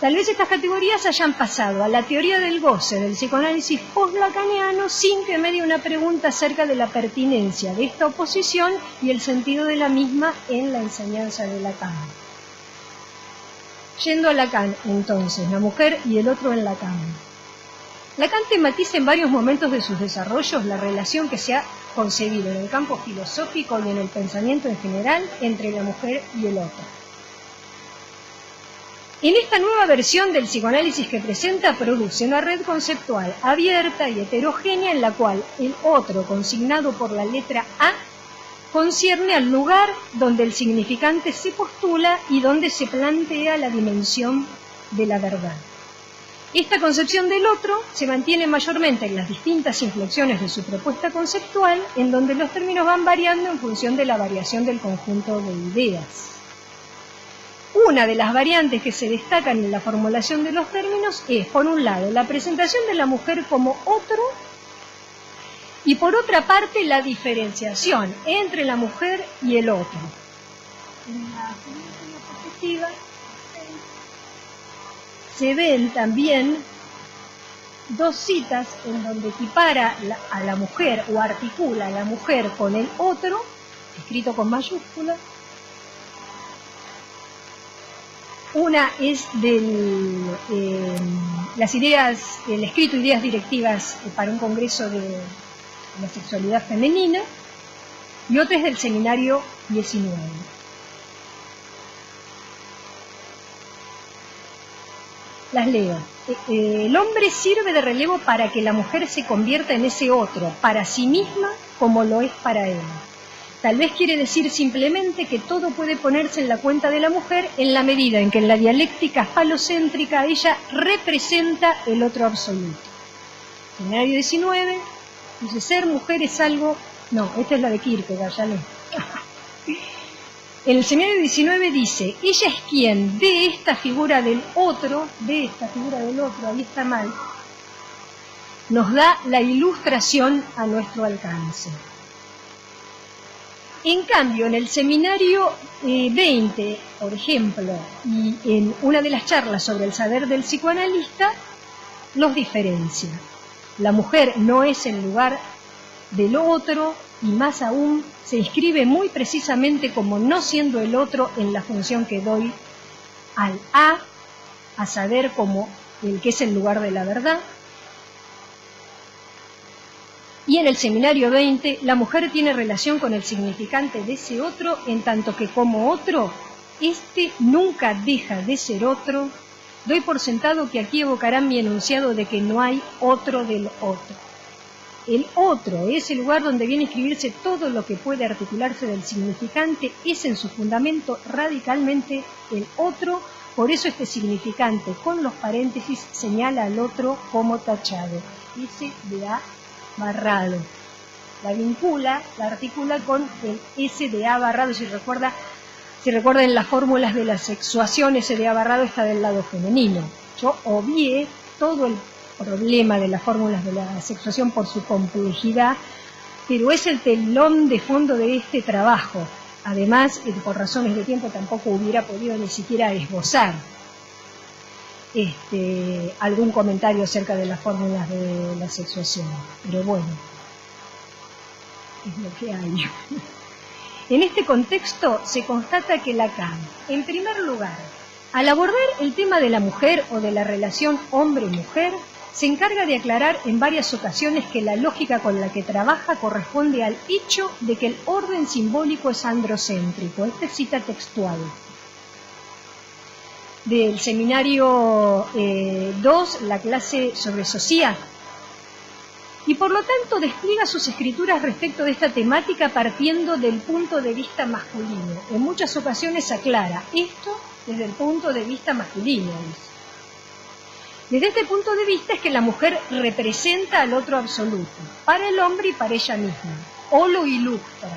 Tal vez estas categorías hayan pasado a la teoría del goce del psicoanálisis post-lacaniano sin que medie una pregunta acerca de la pertinencia de esta oposición y el sentido de la misma en la enseñanza de Lacan. Yendo a Lacan, entonces, la mujer y el otro en Lacan. Lacan tematiza en varios momentos de sus desarrollos la relación que se ha concebido en el campo filosófico y en el pensamiento en general entre la mujer y el otro. En esta nueva versión del psicoanálisis que presenta, produce una red conceptual abierta y heterogénea en la cual el otro, consignado por la letra A, concierne al lugar donde el significante se postula y donde se plantea la dimensión de la verdad. Esta concepción del otro se mantiene mayormente en las distintas inflexiones de su propuesta conceptual, en donde los términos van variando en función de la variación del conjunto de ideas. Una de las variantes que se destacan en la formulación de los términos es, por un lado, la presentación de la mujer como otro y, por otra parte, la diferenciación entre la mujer y el otro. En la siguiente diapositiva se ven también dos citas en donde equipara a la mujer o articula a la mujer con el otro, escrito con mayúscula. Una es las ideas, el escrito Ideas Directivas para un Congreso de la Sexualidad Femenina, y otra es del Seminario 19. Las leo. El hombre sirve de relevo para que la mujer se convierta en ese otro, para sí misma como lo es para él. Tal vez quiere decir simplemente que todo puede ponerse en la cuenta de la mujer en la medida en que en la dialéctica falocéntrica ella representa el otro absoluto. Seminario 19 dice, ser mujer es algo... No, esta es la de Kierkegaard, ya leí. En el Seminario 19 dice, ella es quien de esta figura del otro, ahí está mal, nos da la ilustración a nuestro alcance. En cambio, en el Seminario 20, por ejemplo, y en una de las charlas sobre el saber del psicoanalista, los diferencia. La mujer no es el lugar del otro y más aún se inscribe muy precisamente como no siendo el otro en la función que doy al a saber como el que es el lugar de la verdad. Y en el Seminario 20, la mujer tiene relación con el significante de ese otro, en tanto que como otro, este nunca deja de ser otro. Doy por sentado que aquí evocarán mi enunciado de que no hay otro del otro. El otro, ese lugar donde viene a escribirse todo lo que puede articularse del significante, es en su fundamento radicalmente el otro. Por eso este significante, con los paréntesis, señala al otro como tachado. Ese de A barrado. La vincula, la articula con el S de A barrado. Si recuerdan las fórmulas de la sexuación, S de A barrado está del lado femenino. Yo obvié todo el problema de las fórmulas de la sexuación por su complejidad, pero es el telón de fondo de este trabajo. Además, por razones de tiempo tampoco hubiera podido ni siquiera esbozar algún comentario acerca de las fórmulas de la sexuación. Pero bueno, es lo que hay. En este contexto se constata que Lacan, en primer lugar, al abordar el tema de la mujer o de la relación hombre-mujer, se encarga de aclarar en varias ocasiones que la lógica con la que trabaja corresponde al hecho de que el orden simbólico es androcéntrico. Esta es cita textual del Seminario 2, la clase sobre sociedad. Y por lo tanto despliega sus escrituras respecto de esta temática partiendo del punto de vista masculino. En muchas ocasiones aclara esto desde el punto de vista masculino. Desde este punto de vista es que la mujer representa al otro absoluto, para el hombre y para ella misma, o lo ilustra.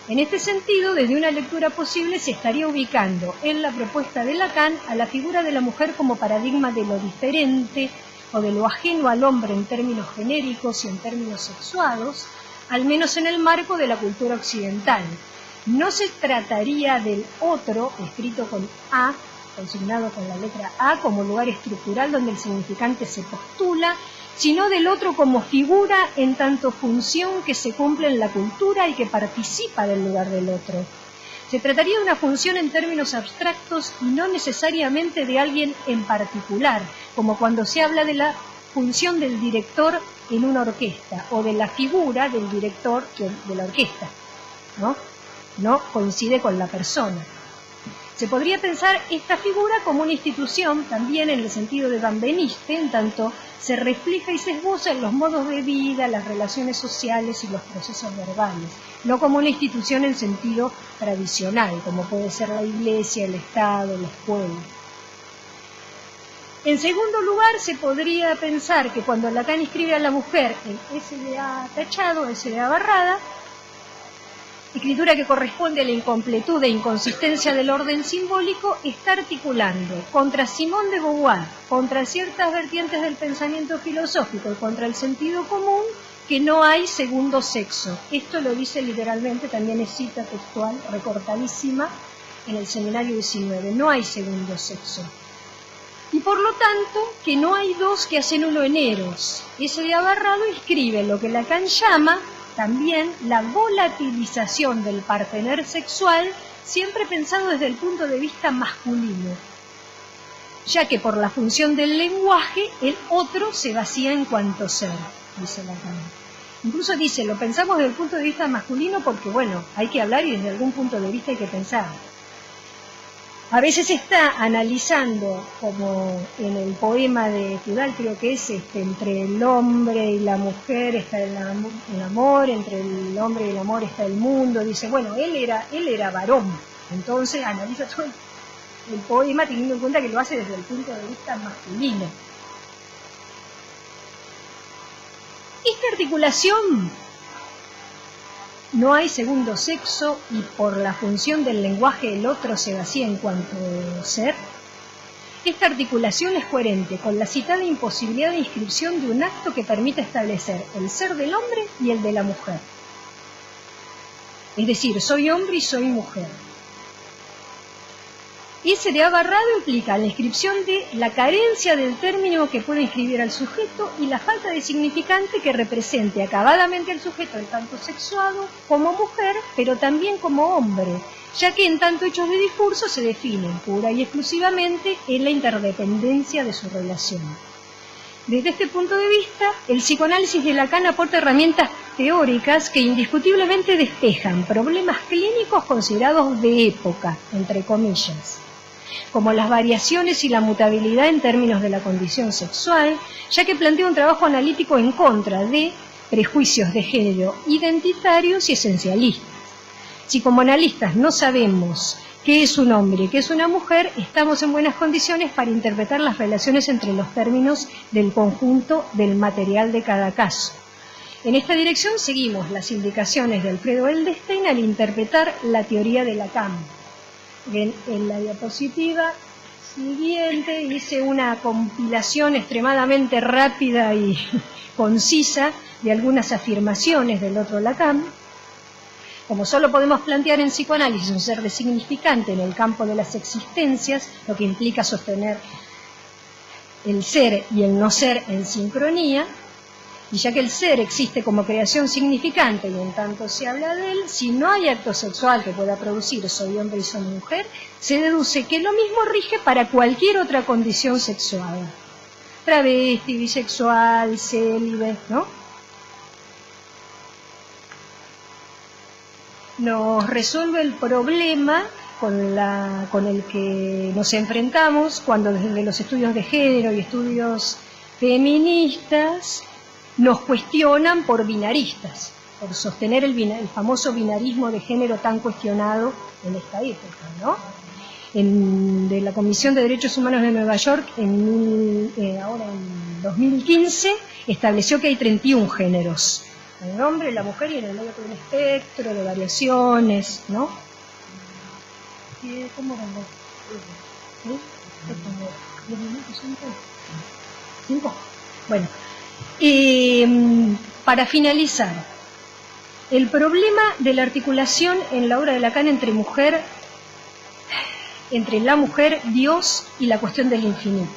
En este sentido, desde una lectura posible se estaría ubicando en la propuesta de Lacan a la figura de la mujer como paradigma de lo diferente o de lo ajeno al hombre en términos genéricos y en términos sexuados, al menos en el marco de la cultura occidental. No se trataría del otro, escrito con A, consignado con la letra A, como lugar estructural donde el significante se postula, sino del otro como figura en tanto función que se cumple en la cultura y que participa del lugar del otro. Se trataría de una función en términos abstractos y no necesariamente de alguien en particular, como cuando se habla de la función del director en una orquesta o de la figura del director de la orquesta, ¿no? No coincide con la persona. Se podría pensar esta figura como una institución también en el sentido de Van Beniste, en tanto se refleja y se esboza en los modos de vida, las relaciones sociales y los procesos verbales, no como una institución en sentido tradicional, como puede ser la Iglesia, el Estado, la escuela. En segundo lugar, se podría pensar que cuando Lacan inscribe a la mujer en SDA tachado, SDA barrada, escritura que corresponde a la incompletud e inconsistencia del orden simbólico, está articulando contra Simone de Beauvoir, contra ciertas vertientes del pensamiento filosófico y contra el sentido común, que no hay segundo sexo. Esto lo dice literalmente, también es cita textual, recortadísima, en el seminario 19, no hay segundo sexo. Y por lo tanto, que no hay dos que hacen uno en eros. Ese de Abarrado escribe lo que Lacan llama también la volatilización del partener sexual, siempre pensado desde el punto de vista masculino, ya que por la función del lenguaje, el otro se vacía en cuanto ser, dice Lacan. Incluso dice, lo pensamos desde el punto de vista masculino porque, bueno, hay que hablar y desde algún punto de vista hay que pensar. A veces está analizando, como en el poema de Tudal, creo que es, entre el hombre y la mujer está el amor, entre el hombre y el amor está el mundo. Dice, bueno, él era varón, entonces analiza todo el poema teniendo en cuenta que lo hace desde el punto de vista masculino. Esta articulación, no hay segundo sexo y por la función del lenguaje el otro se vacía en cuanto ser. Esta articulación es coherente con la citada imposibilidad de inscripción de un acto que permita establecer el ser del hombre y el de la mujer. Es decir, soy hombre y soy mujer. Ese de Abarrado implica la inscripción de la carencia del término que puede inscribir al sujeto y la falta de significante que represente acabadamente al sujeto en tanto sexuado como mujer, pero también como hombre, ya que en tanto hechos de discurso se definen pura y exclusivamente en la interdependencia de su relación. Desde este punto de vista, el psicoanálisis de Lacan aporta herramientas teóricas que indiscutiblemente despejan problemas clínicos considerados de época, entre comillas, como las variaciones y la mutabilidad en términos de la condición sexual, ya que plantea un trabajo analítico en contra de prejuicios de género identitarios y esencialistas. Si como analistas no sabemos qué es un hombre y qué es una mujer, estamos en buenas condiciones para interpretar las relaciones entre los términos del conjunto del material de cada caso. En esta dirección seguimos las indicaciones de Alfredo Edelstein al interpretar la teoría de Lacan. En la diapositiva siguiente hice una compilación extremadamente rápida y concisa de algunas afirmaciones del otro Lacan. Como solo podemos plantear en psicoanálisis un ser significante en el campo de las existencias, lo que implica sostener el ser y el no ser en sincronía, y ya que el ser existe como creación significante y en tanto se habla de él, si no hay acto sexual que pueda producir soy hombre y soy mujer, se deduce que lo mismo rige para cualquier otra condición sexual. Travesti, bisexual, célibe, ¿no? Nos resuelve el problema con el que nos enfrentamos cuando desde los estudios de género y estudios feministas nos cuestionan por binaristas, por sostener el famoso binarismo de género tan cuestionado en esta época, ¿no? De la Comisión de Derechos Humanos de Nueva York, ahora en 2015, estableció que hay 31 géneros, el hombre, la mujer y en el medio todo un espectro de variaciones, ¿no? ¿Cómo van? ¿Sí? ¿10 minutos? ¿5? Bueno. Para finalizar, el problema de la articulación en la obra de Lacan entre la mujer, Dios y la cuestión del infinito.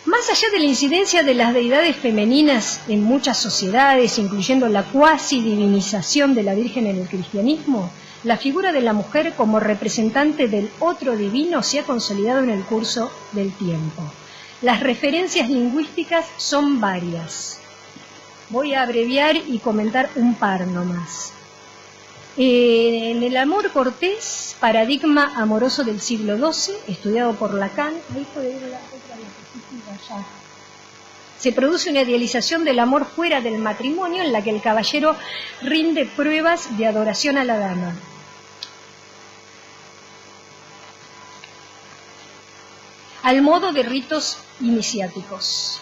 Más allá de la incidencia de las deidades femeninas en muchas sociedades, incluyendo la cuasi divinización de la Virgen en el cristianismo, la figura de la mujer como representante del otro divino se ha consolidado en el curso del tiempo. Las referencias lingüísticas son varias. Voy a abreviar y comentar un par nomás. En el amor cortés, paradigma amoroso del siglo XII, estudiado por Lacan, ahí puede ir la otra diapositiva ya. Se produce una idealización del amor fuera del matrimonio en la que el caballero rinde pruebas de adoración a la dama. Al modo de ritos iniciáticos.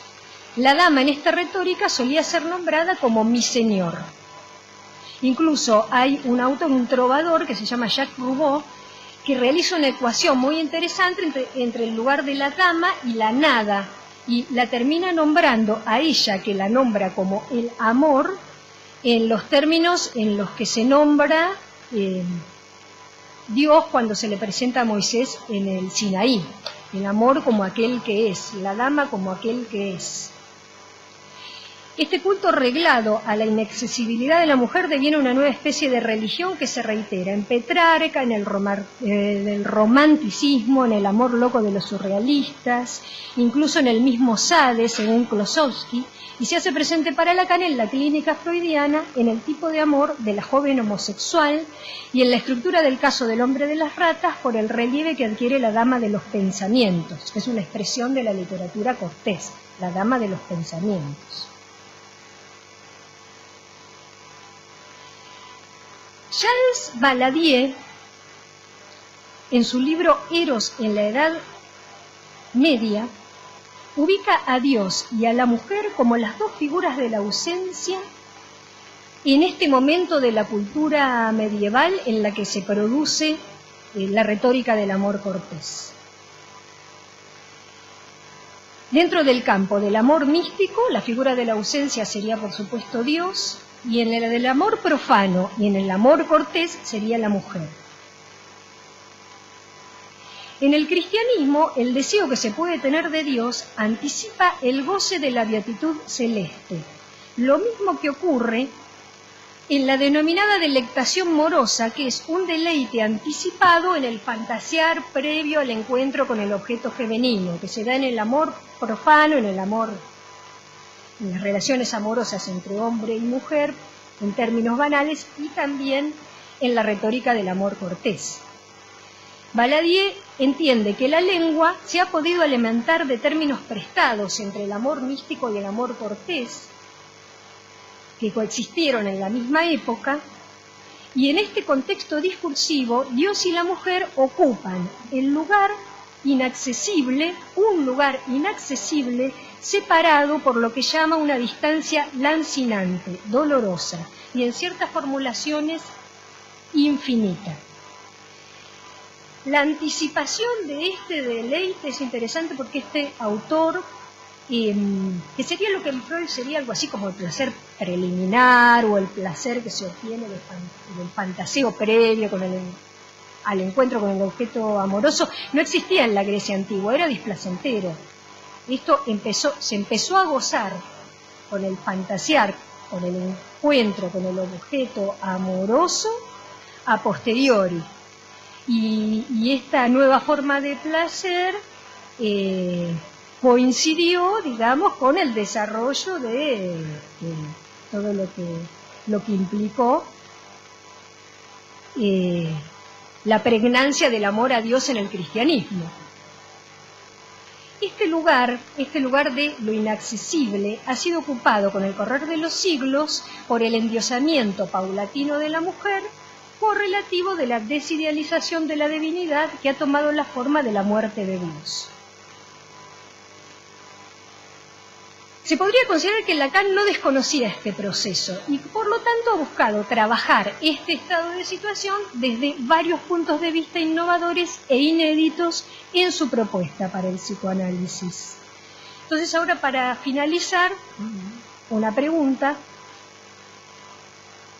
La dama en esta retórica solía ser nombrada como mi señor. Incluso hay un autor, un trovador que se llama Jacques Roubaud, que realiza una ecuación muy interesante entre el lugar de la dama y la nada, y la termina nombrando a ella, que la nombra como el amor, en los términos en los que se nombra Dios cuando se le presenta a Moisés en el Sinaí. El amor como aquel que es, la dama como aquel que es. Este culto reglado a la inaccesibilidad de la mujer deviene una nueva especie de religión que se reitera en Petrarca, en el romanticismo, en el amor loco de los surrealistas, incluso en el mismo Sade, según Klosowski, y se hace presente para Lacan en la clínica freudiana, en el tipo de amor de la joven homosexual y en la estructura del caso del hombre de las ratas por el relieve que adquiere la dama de los pensamientos, que es una expresión de la literatura cortés, la dama de los pensamientos. Charles Valadier, en su libro Eros en la Edad Media, ubica a Dios y a la mujer como las dos figuras de la ausencia en este momento de la cultura medieval en la que se produce la retórica del amor cortés. Dentro del campo del amor místico, la figura de la ausencia sería, por supuesto, Dios, y en el del amor profano y en el amor cortés sería la mujer. En el cristianismo, el deseo que se puede tener de Dios anticipa el goce de la beatitud celeste, lo mismo que ocurre en la denominada delectación morosa, que es un deleite anticipado en el fantasear previo al encuentro con el objeto femenino, que se da en el amor profano, en el amor, en las relaciones amorosas entre hombre y mujer, en términos banales, y también en la retórica del amor cortés. Valadier entiende que la lengua se ha podido alimentar de términos prestados entre el amor místico y el amor cortés, que coexistieron en la misma época, y en este contexto discursivo, Dios y la mujer ocupan el lugar inaccesible, un lugar inaccesible separado por lo que llama una distancia lancinante, dolorosa, y en ciertas formulaciones infinita. La anticipación de este deleite es interesante porque este autor, que sería lo que en Freud sería algo así como el placer preliminar o el placer que se obtiene del fantaseo previo al encuentro con el objeto amoroso, no existía en la Grecia antigua, era displacentero. Esto se empezó a gozar con el fantasear, con el encuentro con el objeto amoroso a posteriori. Y esta nueva forma de placer coincidió, digamos, con el desarrollo de todo lo que implicó la pregnancia del amor a Dios en el cristianismo. Este lugar de lo inaccesible ha sido ocupado con el correr de los siglos por el endiosamiento paulatino de la mujer, correlativo de la desidealización de la divinidad que ha tomado la forma de la muerte de Dios. Se podría considerar que Lacan no desconocía este proceso y por lo tanto ha buscado trabajar este estado de situación desde varios puntos de vista innovadores e inéditos en su propuesta para el psicoanálisis. Entonces ahora, para finalizar, una pregunta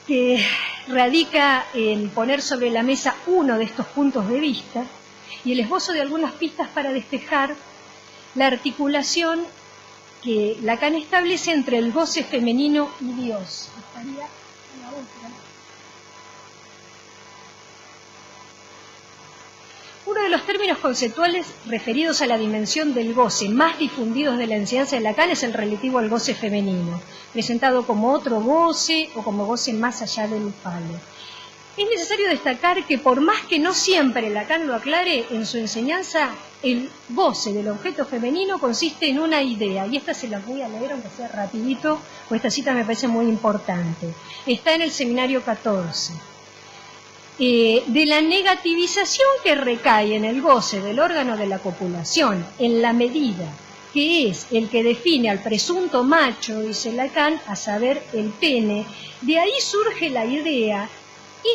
que radica en poner sobre la mesa uno de estos puntos de vista y el esbozo de algunas pistas para despejar la articulación que Lacan establece entre el goce femenino y Dios. Estaría la otra. Uno de los términos conceptuales referidos a la dimensión del goce más difundidos de la enseñanza de Lacan es el relativo al goce femenino, presentado como otro goce o como goce más allá del falo. Es necesario destacar que por más que no siempre Lacan lo aclare en su enseñanza, el goce del objeto femenino consiste en una idea, y esta se la voy a leer aunque sea rapidito, pues esta cita me parece muy importante. Está en el Seminario 14. De la negativización que recae en el goce del órgano de la copulación, en la medida que es el que define al presunto macho, dice Lacan, a saber, el pene, de ahí surge la idea.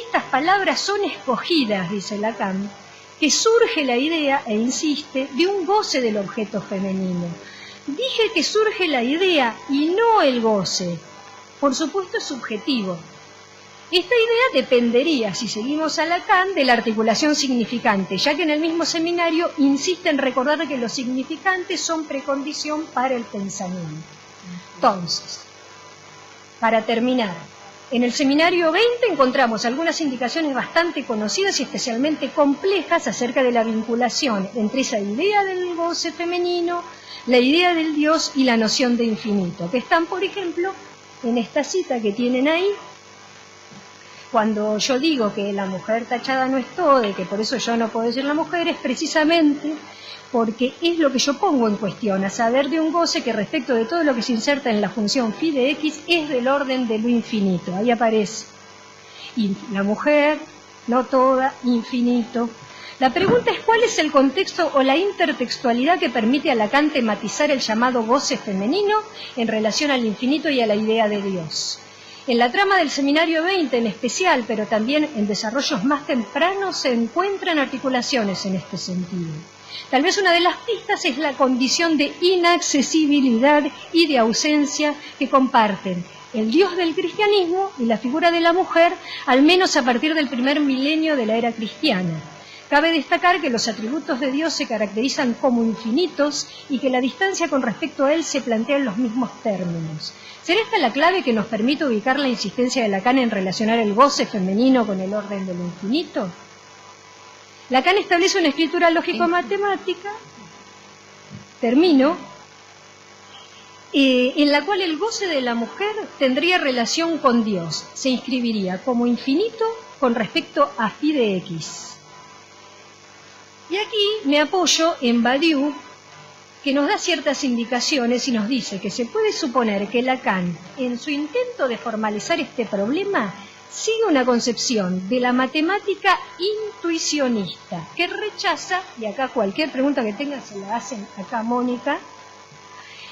Estas palabras son escogidas, dice Lacan, que surge la idea, e insiste, de un goce del objeto femenino. Dije que surge la idea y no el goce. Por supuesto es subjetivo. Esta idea dependería, si seguimos a Lacan, de la articulación significante, ya que en el mismo seminario insiste en recordar que los significantes son precondición para el pensamiento. Entonces, para terminar, en el Seminario 20 encontramos algunas indicaciones bastante conocidas y especialmente complejas acerca de la vinculación entre esa idea del goce femenino, la idea del Dios y la noción de infinito, que están, por ejemplo, en esta cita que tienen ahí. Cuando yo digo que la mujer tachada no es todo y que por eso yo no puedo decir la mujer, es precisamente porque es lo que yo pongo en cuestión, a saber de un goce que respecto de todo lo que se inserta en la función phi de x es del orden de lo infinito. Ahí aparece. Y la mujer, no toda, infinito. La pregunta es cuál es el contexto o la intertextualidad que permite a Lacan tematizar el llamado goce femenino en relación al infinito y a la idea de Dios. En la trama del Seminario 20 en especial, pero también en desarrollos más tempranos, se encuentran articulaciones en este sentido. Tal vez una de las pistas es la condición de inaccesibilidad y de ausencia que comparten el Dios del cristianismo y la figura de la mujer, al menos a partir del primer milenio de la era cristiana. Cabe destacar que los atributos de Dios se caracterizan como infinitos y que la distancia con respecto a él se plantea en los mismos términos. ¿Será esta la clave que nos permite ubicar la insistencia de Lacan en relacionar el goce femenino con el orden de lo infinito? Lacan establece una escritura lógico-matemática, termino, en la cual el goce de la mujer tendría relación con Dios, se inscribiría como infinito con respecto a phi de x. Y aquí me apoyo en Badiou, que nos da ciertas indicaciones y nos dice que se puede suponer que Lacan, en su intento de formalizar este problema, sigue una concepción de la matemática intuicionista, que rechaza, y acá cualquier pregunta que tengan se la hacen acá a Mónica,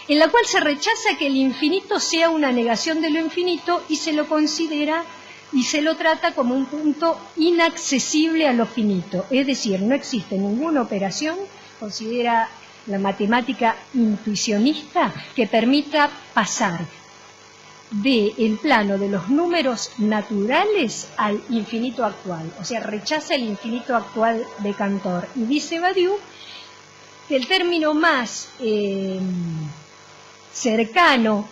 en la cual se rechaza que el infinito sea una negación de lo infinito y se lo considera y se lo trata como un punto inaccesible a lo finito. Es decir, no existe ninguna operación, considera la matemática intuicionista, que permita pasar del plano de los números naturales al infinito actual. O sea, rechaza el infinito actual de Cantor. Y dice Badiou que el término más cercano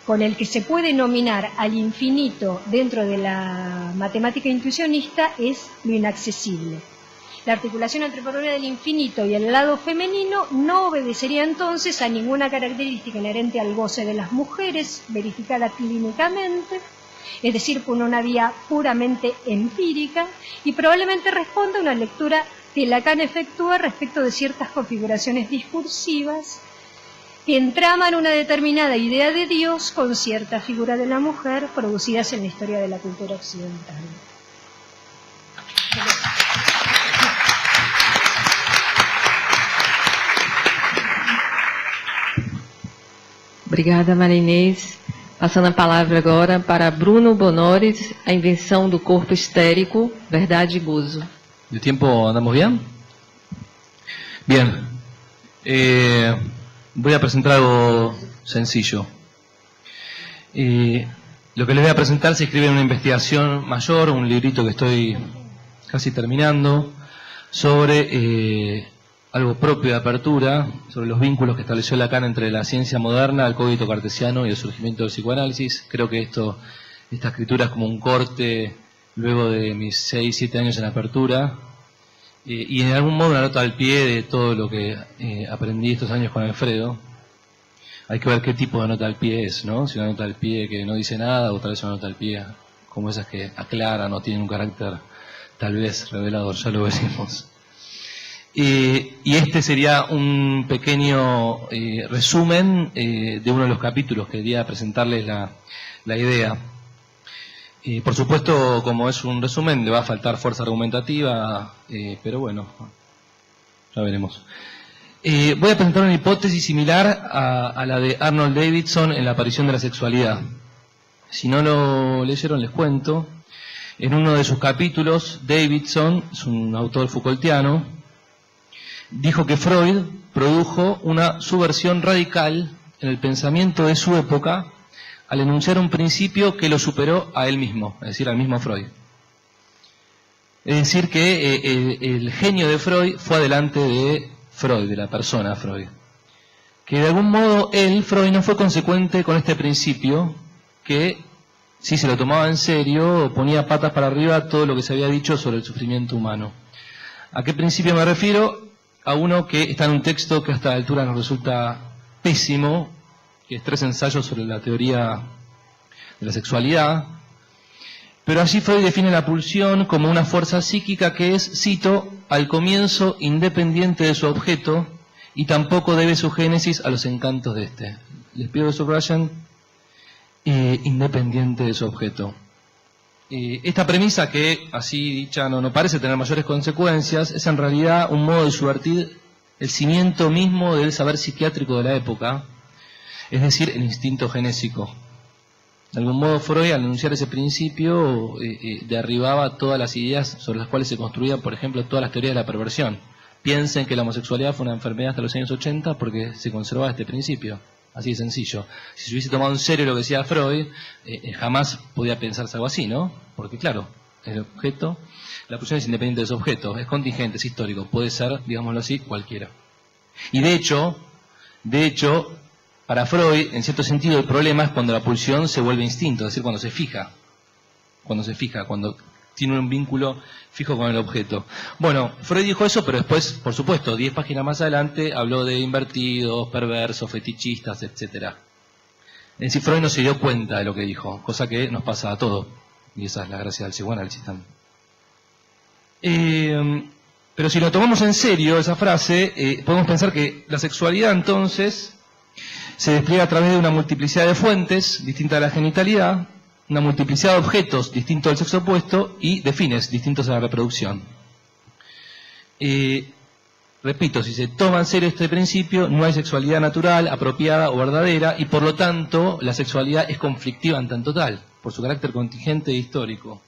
con el que se puede nominar al infinito dentro de la matemática intuicionista es lo inaccesible. La articulación entre el problema del infinito y el lado femenino no obedecería entonces a ninguna característica inherente al goce de las mujeres, verificada clínicamente, es decir, por una vía puramente empírica, y probablemente responda a una lectura que Lacan efectúa respecto de ciertas configuraciones discursivas que entraman una determinada idea de Dios con cierta figura de la mujer producidas en la historia de la cultura occidental. Obrigada, Maria Inês. Passando a palavra agora para Bruno Bonores, a invenção do corpo histérico, verdade e gozo. ¿De tiempo andamos bien? Bien. Voy a presentar algo sencillo. Lo que les voy a presentar se escribe en una investigación mayor, un librito que estoy casi terminando, sobre algo propio de apertura, sobre los vínculos que estableció Lacan entre la ciencia moderna, el cogito cartesiano y el surgimiento del psicoanálisis. Creo que esta escritura es como un corte luego de mis 6-7 años en apertura, y en algún modo una nota al pie de todo lo que aprendí estos años con Alfredo. Hay que ver qué tipo de nota al pie es, ¿no? Si una nota al pie que no dice nada, o tal vez una nota al pie como esas que aclaran o tienen un carácter tal vez revelador, ya lo veremos. Y este sería un pequeño resumen de uno de los capítulos. Quería presentarles la idea. Por supuesto, como es un resumen, le va a faltar fuerza argumentativa, pero bueno, ya veremos. Voy a presentar una hipótesis similar a la de Arnold Davidson en la aparición de la sexualidad. Si no lo leyeron, les cuento. En uno de sus capítulos, Davidson, es un autor Foucaultiano, dijo que Freud produjo una subversión radical en el pensamiento de su época al enunciar un principio que lo superó a él mismo, es decir, al mismo Freud. Es decir, que el genio de Freud fue adelante de Freud, de la persona Freud. Que de algún modo Freud, no fue consecuente con este principio, que si se lo tomaba en serio, ponía patas para arriba todo lo que se había dicho sobre el sufrimiento humano. ¿A qué principio me refiero? A uno que está en un texto que hasta la altura nos resulta pésimo, que es 3 ensayos sobre la teoría de la sexualidad. Pero allí Freud define la pulsión como una fuerza psíquica que es, cito, al comienzo independiente de su objeto y tampoco debe su génesis a los encantos de éste. Les pido que subrayen independiente de su objeto. Esta premisa, que así dicha no parece tener mayores consecuencias, es en realidad un modo de subvertir el cimiento mismo del saber psiquiátrico de la época, es decir, el instinto genésico. De algún modo Freud, al enunciar ese principio, derribaba todas las ideas sobre las cuales se construían, por ejemplo, todas las teorías de la perversión. Piensen que la homosexualidad fue una enfermedad hasta los años 80 porque se conservaba este principio. Así de sencillo. Si se hubiese tomado en serio lo que decía Freud, jamás podía pensarse algo así, ¿no? Porque claro, el objeto, la pulsión es independiente de su objeto, es contingente, es histórico, puede ser, digámoslo así, cualquiera. Y de hecho, para Freud, en cierto sentido, el problema es cuando la pulsión se vuelve instinto, es decir, cuando se fija, cuando tiene un vínculo fijo con el objeto. Bueno, Freud dijo eso, pero después, por supuesto, 10 páginas más adelante, habló de invertidos, perversos, fetichistas, etc. Es decir, Freud no se dio cuenta de lo que dijo, cosa que nos pasa a todos, y esa es la gracia del psicoanálisis también. Pero si lo tomamos en serio, esa frase, podemos pensar que la sexualidad, entonces, se despliega a través de una multiplicidad de fuentes, distinta a la genitalidad, una multiplicidad de objetos distintos del sexo opuesto y de fines distintos a la reproducción. Repito, si se toma en serio este principio, no hay sexualidad natural, apropiada o verdadera, y por lo tanto la sexualidad es conflictiva en tanto tal, por su carácter contingente e histórico.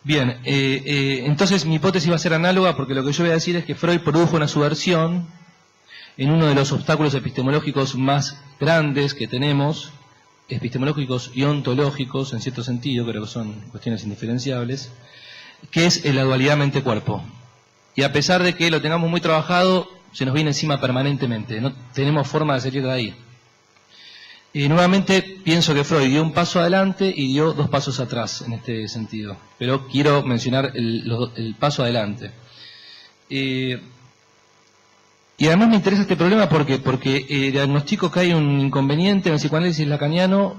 Bien, entonces mi hipótesis va a ser análoga, porque lo que yo voy a decir es que Freud produjo una subversión en uno de los obstáculos epistemológicos más grandes que tenemos, epistemológicos y ontológicos, en cierto sentido, creo que son cuestiones indiferenciables, que es la dualidad mente-cuerpo. Y a pesar de que lo tengamos muy trabajado, se nos viene encima permanentemente, no tenemos forma de salir de ahí. Nuevamente pienso que Freud dio un paso adelante y dio 2 pasos atrás en este sentido, pero quiero mencionar el paso adelante. Y además me interesa este problema porque diagnostico que hay un inconveniente en el psicoanálisis lacaniano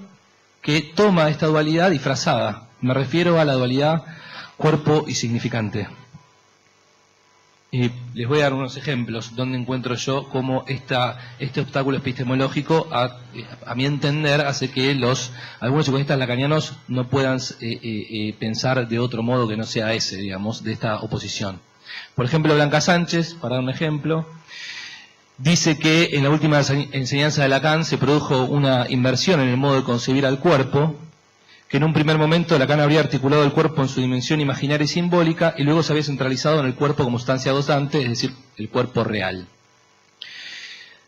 que toma esta dualidad disfrazada. Me refiero a la dualidad cuerpo y significante. Les voy a dar unos ejemplos donde encuentro yo cómo este obstáculo epistemológico, a mi entender, hace que algunos psicoanalistas lacanianos no puedan pensar de otro modo que no sea ese, digamos, de esta oposición. Por ejemplo, Blanca Sánchez, para dar un ejemplo, dice que en la última enseñanza de Lacan se produjo una inversión en el modo de concebir al cuerpo, que en un primer momento Lacan habría articulado el cuerpo en su dimensión imaginaria y simbólica y luego se había centralizado en el cuerpo como sustancia gozante, es decir, el cuerpo real.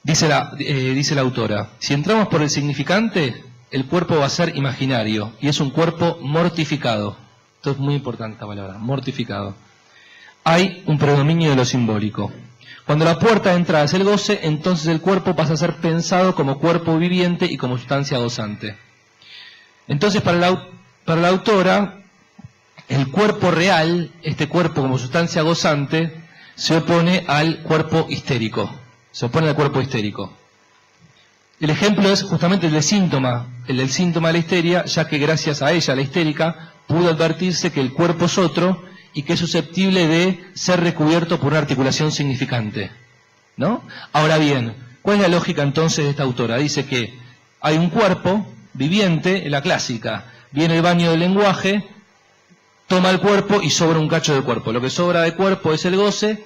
Dice la autora, si entramos por el significante, el cuerpo va a ser imaginario y es un cuerpo mortificado. Esto es muy importante, esta palabra, mortificado. Hay un predominio de lo simbólico. Cuando la puerta de entrada es el goce, entonces el cuerpo pasa a ser pensado como cuerpo viviente y como sustancia gozante. Entonces, para la autora, el cuerpo real, este cuerpo como sustancia gozante, se opone al cuerpo histérico. Se opone al cuerpo histérico. El ejemplo es justamente el del síntoma de la histeria, ya que gracias a ella, la histérica, pudo advertirse que el cuerpo es otro y que es susceptible de ser recubierto por una articulación significante, ¿no? Ahora bien, ¿cuál es la lógica entonces de esta autora? Dice que hay un cuerpo viviente, la clásica, viene el baño del lenguaje, toma el cuerpo y sobra un cacho de cuerpo. Lo que sobra de cuerpo es el goce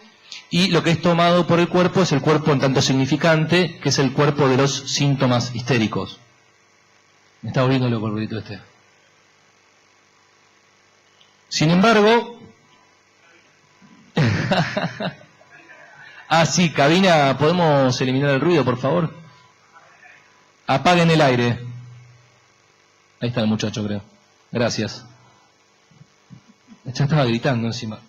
y lo que es tomado por el cuerpo es el cuerpo en tanto significante, que es el cuerpo de los síntomas histéricos. Me está volviendo loco el ruidito este. Sin embargo... sí, cabina, ¿podemos eliminar el ruido, por favor? Apaguen el aire. Ahí está el muchacho, creo. Gracias. Ya estaba gritando encima.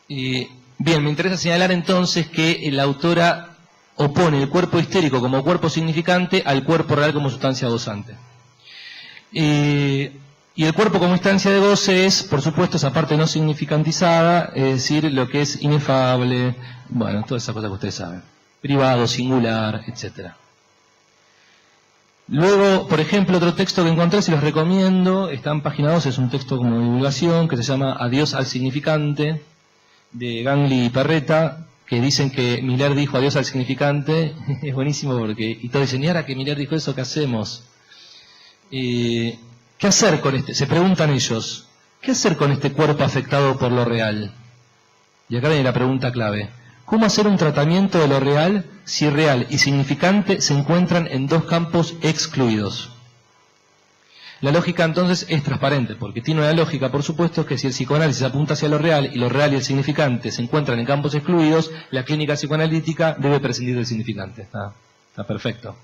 Bien, me interesa señalar entonces que la autora opone el cuerpo histérico como cuerpo significante al cuerpo real como sustancia gozante. Y el cuerpo como instancia de goce es, por supuesto, esa parte no significantizada, es decir, lo que es inefable, bueno, todas esas cosas que ustedes saben. Privado, singular, etcétera. Luego, por ejemplo, otro texto que encontré, si los recomiendo, está en página 2, es un texto como de divulgación que se llama Adiós al significante, de Gangli y Perretta, que dicen que Miller dijo adiós al significante. Es buenísimo porque, y todos dicen, ¿y ahora que Miller dijo eso, qué hacemos? ¿Qué hacer con este? Se preguntan ellos, ¿qué hacer con este cuerpo afectado por lo real? Y acá viene la pregunta clave. ¿Cómo hacer un tratamiento de lo real si real y significante se encuentran en dos campos excluidos? La lógica entonces es transparente, porque tiene una lógica, por supuesto, que si el psicoanálisis apunta hacia lo real y el significante se encuentran en campos excluidos, la clínica psicoanalítica debe prescindir del significante. Está perfecto.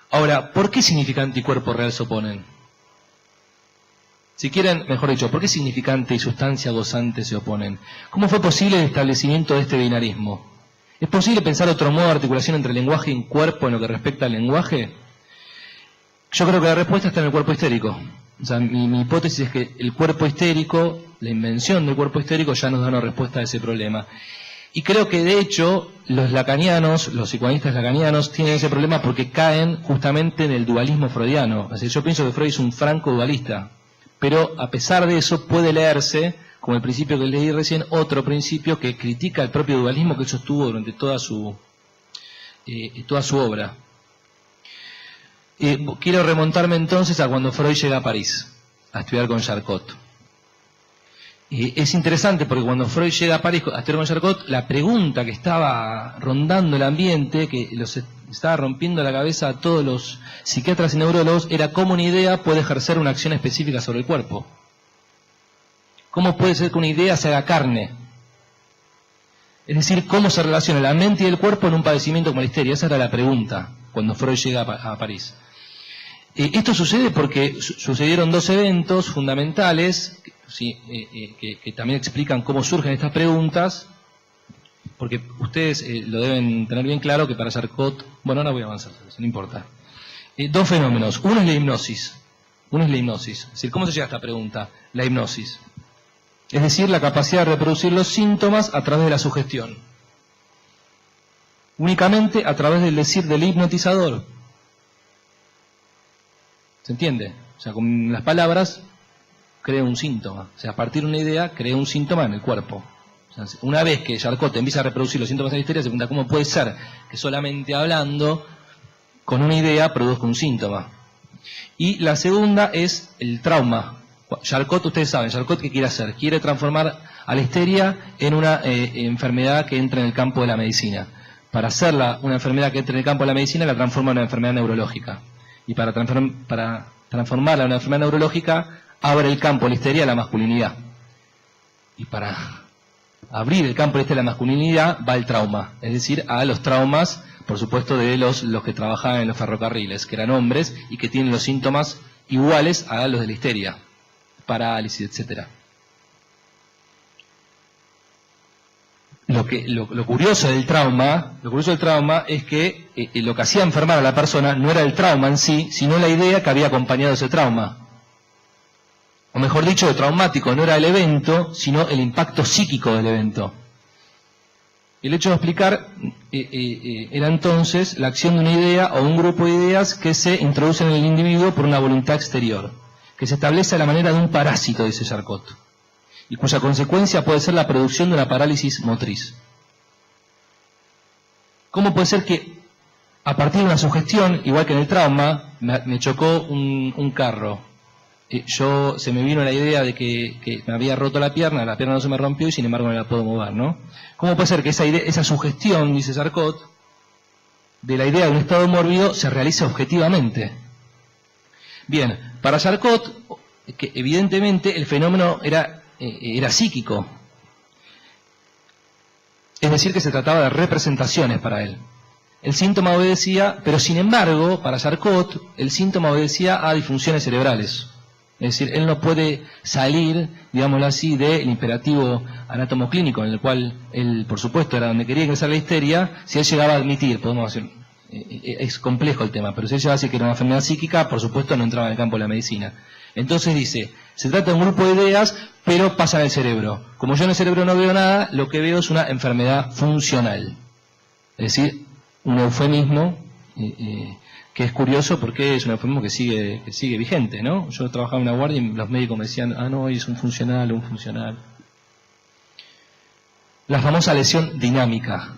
Ahora, ¿por qué significante y cuerpo real se oponen? Si quieren, mejor dicho, ¿por qué significante y sustancia gozante se oponen? ¿Cómo fue posible el establecimiento de este binarismo? ¿Es posible pensar otro modo de articulación entre lenguaje y cuerpo en lo que respecta al lenguaje? Yo creo que la respuesta está en el cuerpo histérico. O sea, mi hipótesis es que el cuerpo histérico, la invención del cuerpo histérico ya nos da una respuesta a ese problema. Y creo que de hecho los lacanianos, los psicoanalistas lacanianos tienen ese problema porque caen justamente en el dualismo freudiano. Es decir, yo pienso que Freud es un franco dualista, pero a pesar de eso puede leerse, como el principio que leí recién, otro principio que critica el propio dualismo que él sostuvo durante toda su obra. Quiero remontarme entonces a cuando Freud llega a París a estudiar con Charcot. Es interesante porque cuando Freud llega a París a estudiar con Charcot, la pregunta que estaba rondando el ambiente, que los estaba rompiendo la cabeza a todos los psiquiatras y neurólogos, era cómo una idea puede ejercer una acción específica sobre el cuerpo. ¿Cómo puede ser que una idea se haga carne? Es decir, ¿cómo se relaciona la mente y el cuerpo en un padecimiento como la histeria? Esa era la pregunta cuando Freud llega a París. Esto sucede porque sucedieron dos eventos fundamentales que también explican cómo surgen estas preguntas, porque ustedes lo deben tener bien claro que para Charcot, bueno, ahora voy a avanzar, no importa. Dos fenómenos, uno es la hipnosis, es decir, ¿cómo se llega a esta pregunta? La hipnosis, es decir, la capacidad de reproducir los síntomas a través de la sugestión, únicamente a través del decir del hipnotizador. ¿Se entiende? O sea, con las palabras crea un síntoma. O sea, a partir de una idea crea un síntoma en el cuerpo. O sea, una vez que Charcot empieza a reproducir los síntomas de la histeria, se pregunta cómo puede ser que solamente hablando con una idea produzca un síntoma. Y la segunda es el trauma. Charcot, ustedes saben, Charcot ¿qué quiere hacer? Quiere transformar a la histeria en una enfermedad que entra en el campo de la medicina. Para hacerla una enfermedad que entre en el campo de la medicina, la transforma en una enfermedad neurológica. Y para transformarla en una enfermedad neurológica, abre el campo de la histeria a la masculinidad. Y para abrir el campo de la histeria a la masculinidad va el trauma. Es decir, a los traumas, por supuesto, de los que trabajaban en los ferrocarriles, que eran hombres y que tienen los síntomas iguales a los de la histeria. Parálisis, etcétera. Lo curioso del trauma es que lo que hacía enfermar a la persona no era el trauma en sí, sino la idea que había acompañado ese trauma. O mejor dicho, lo traumático no era el evento, sino el impacto psíquico del evento. El hecho de explicar era entonces la acción de una idea o un grupo de ideas que se introducen en el individuo por una voluntad exterior, que se establece a la manera de un parásito, dice Charcot, y cuya consecuencia puede ser la producción de una parálisis motriz. ¿Cómo puede ser que a partir de una sugestión, igual que en el trauma, me chocó un carro? Se me vino la idea de que me había roto la pierna no se me rompió y sin embargo no la puedo mover, ¿no? ¿Cómo puede ser que esa sugestión, dice Charcot, de la idea de un estado mórbido se realice objetivamente? Bien, para Charcot, que evidentemente el fenómeno era psíquico. Es decir, que se trataba de representaciones para él. El síntoma obedecía, pero sin embargo, para Charcot, el síntoma obedecía a disfunciones cerebrales. Es decir, él no puede salir, digámoslo así, del imperativo anátomo-clínico, en el cual él, por supuesto, era donde quería ingresar la histeria, si él llegaba a admitir, podemos decir, es complejo el tema, pero si él llegaba a decir que era una enfermedad psíquica, por supuesto no entraba en el campo de la medicina. Entonces dice, se trata de un grupo de ideas, pero pasa en el cerebro. Como yo en el cerebro no veo nada, lo que veo es una enfermedad funcional. Es decir, un eufemismo que es curioso porque es un eufemismo que sigue vigente, ¿no? Yo trabajaba en una guardia y los médicos me decían, no, es un funcional. La famosa lesión dinámica.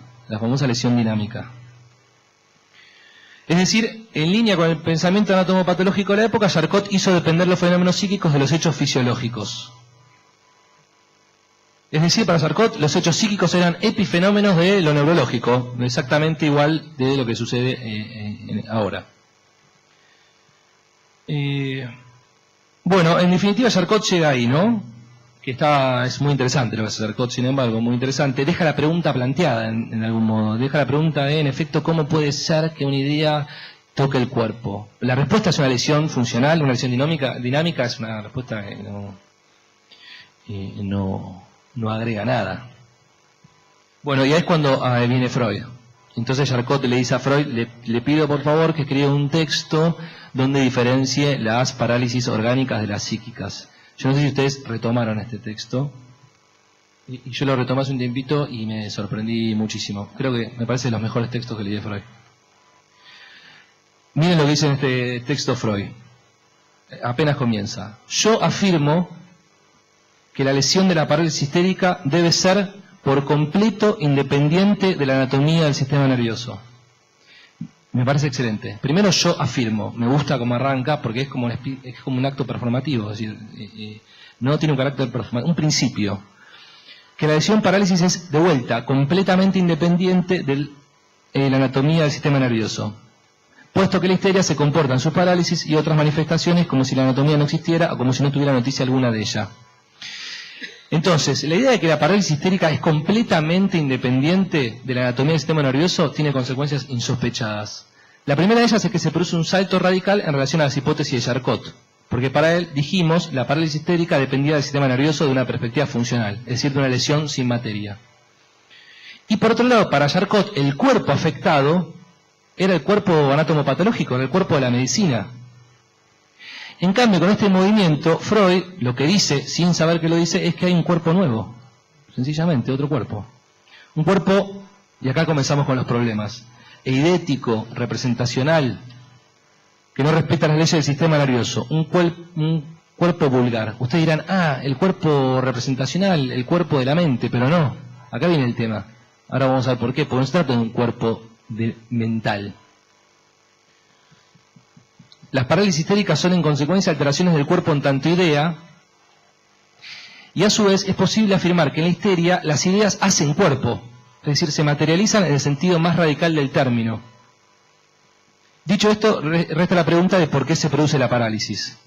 Es decir, en línea con el pensamiento anatomopatológico de la época, Charcot hizo depender los fenómenos psíquicos de los hechos fisiológicos. Es decir, para Charcot, los hechos psíquicos eran epifenómenos de lo neurológico, exactamente igual de lo que sucede ahora. Bueno, en definitiva, Charcot llega ahí, ¿no? Que es muy interesante lo que hace Charcot, sin embargo, muy interesante. Deja la pregunta planteada, en algún modo. Deja la pregunta, en efecto, ¿cómo puede ser que una idea toque el cuerpo? La respuesta es una lesión funcional, una lesión dinámica es una respuesta que no agrega nada. Bueno, y ahí es cuando viene Freud. Entonces Charcot le dice a Freud, le pido por favor que escriba un texto donde diferencie las parálisis orgánicas de las psíquicas. Yo no sé si ustedes retomaron este texto, y yo lo retomé hace un tiempito y me sorprendí muchísimo. Creo que me parece de los mejores textos que leí de Freud. Miren lo que dice en este texto Freud. Apenas comienza. Yo afirmo que la lesión de la parálisis histérica debe ser por completo independiente de la anatomía del sistema nervioso. Me parece excelente. Primero yo afirmo, me gusta cómo arranca porque es como un acto performativo, es decir, no tiene un carácter performativo, un principio. Que la lesión parálisis es, de vuelta, completamente independiente de la anatomía del sistema nervioso, puesto que la histeria se comporta en su parálisis y otras manifestaciones como si la anatomía no existiera o como si no tuviera noticia alguna de ella. Entonces, la idea de que la parálisis histérica es completamente independiente de la anatomía del sistema nervioso tiene consecuencias insospechadas. La primera de ellas es que se produce un salto radical en relación a las hipótesis de Charcot, porque para él, dijimos, la parálisis histérica dependía del sistema nervioso de una perspectiva funcional, es decir, de una lesión sin materia. Y por otro lado, para Charcot, el cuerpo afectado era el cuerpo anatomopatológico, era el cuerpo de la medicina. En cambio, con este movimiento, Freud lo que dice, sin saber que lo dice, es que hay un cuerpo nuevo. Sencillamente, otro cuerpo. Un cuerpo, y acá comenzamos con los problemas, eidético, representacional, que no respeta las leyes del sistema nervioso. Un cuerpo vulgar. Ustedes dirán, el cuerpo representacional, el cuerpo de la mente, pero no. Acá viene el tema. Ahora vamos a ver por qué. Porque no se trata de un cuerpo mental. Las parálisis histéricas son en consecuencia alteraciones del cuerpo en tanto idea, y a su vez es posible afirmar que en la histeria las ideas hacen cuerpo, es decir, se materializan en el sentido más radical del término. Dicho esto, resta la pregunta de por qué se produce la parálisis.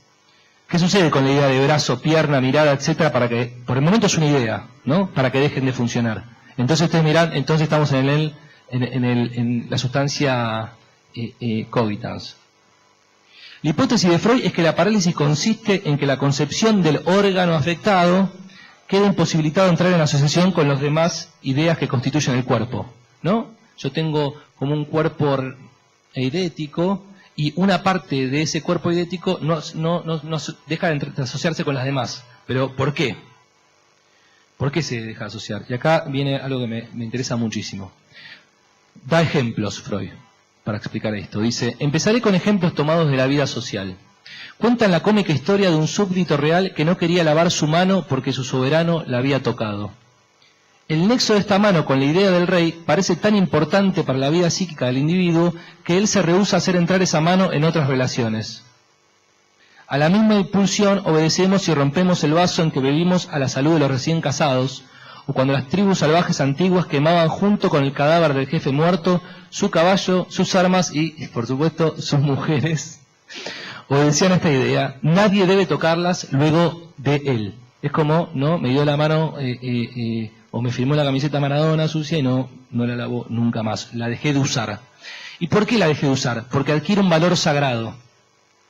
¿Qué sucede con la idea de brazo, pierna, mirada, etcétera, para que, por el momento es una idea, ¿no? Para que dejen de funcionar? Entonces ustedes miran, entonces estamos en la sustancia cogitans. La hipótesis de Freud es que la parálisis consiste en que la concepción del órgano afectado queda imposibilitado de entrar en asociación con las demás ideas que constituyen el cuerpo, ¿no? Yo tengo como un cuerpo eidético y una parte de ese cuerpo eidético no deja de asociarse con las demás. ¿Pero por qué? ¿Por qué se deja asociar? Y acá viene algo que me interesa muchísimo. Da ejemplos, Freud, para explicar esto. Dice, empezaré con ejemplos tomados de la vida social. Cuentan la cómica historia de un súbdito real que no quería lavar su mano porque su soberano la había tocado. El nexo de esta mano con la idea del rey parece tan importante para la vida psíquica del individuo que él se rehúsa a hacer entrar esa mano en otras relaciones. A la misma impulsión obedecemos y rompemos el vaso en que bebimos a la salud de los recién casados, o cuando las tribus salvajes antiguas quemaban junto con el cadáver del jefe muerto su caballo, sus armas y, por supuesto, sus mujeres. Obedecían esta idea, nadie debe tocarlas luego de él. Es como, ¿no? Me dio la mano o me firmó la camiseta Maradona sucia y no la lavó nunca más. La dejé de usar. ¿Y por qué la dejé de usar? Porque adquiere un valor sagrado.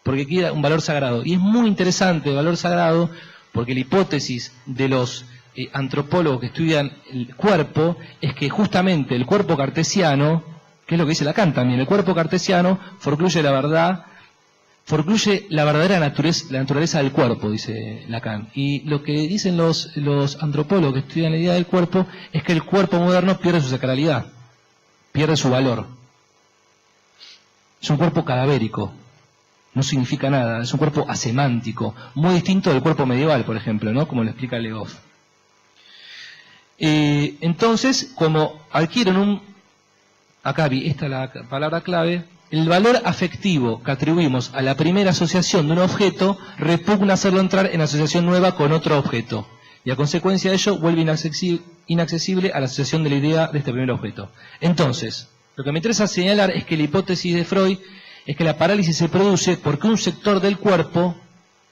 Porque adquiere un valor sagrado. Y es muy interesante el valor sagrado porque la hipótesis de los antropólogos que estudian el cuerpo es que justamente el cuerpo cartesiano, que es lo que dice Lacan también, el cuerpo cartesiano forcluye la verdad, forcluye la verdadera naturaleza del cuerpo, dice Lacan. Y lo que dicen los antropólogos que estudian la idea del cuerpo es que el cuerpo moderno pierde su sacralidad, pierde su valor. Es un cuerpo cadavérico, no significa nada, es un cuerpo asemántico, muy distinto del cuerpo medieval, por ejemplo, ¿no? Como lo explica Le Goff. Entonces, como adquieren acá esta es la palabra clave, el valor afectivo que atribuimos a la primera asociación de un objeto repugna hacerlo entrar en asociación nueva con otro objeto. Y a consecuencia de ello vuelve inaccesible a la asociación de la idea de este primer objeto. Entonces, lo que me interesa señalar es que la hipótesis de Freud es que la parálisis se produce porque un sector del cuerpo,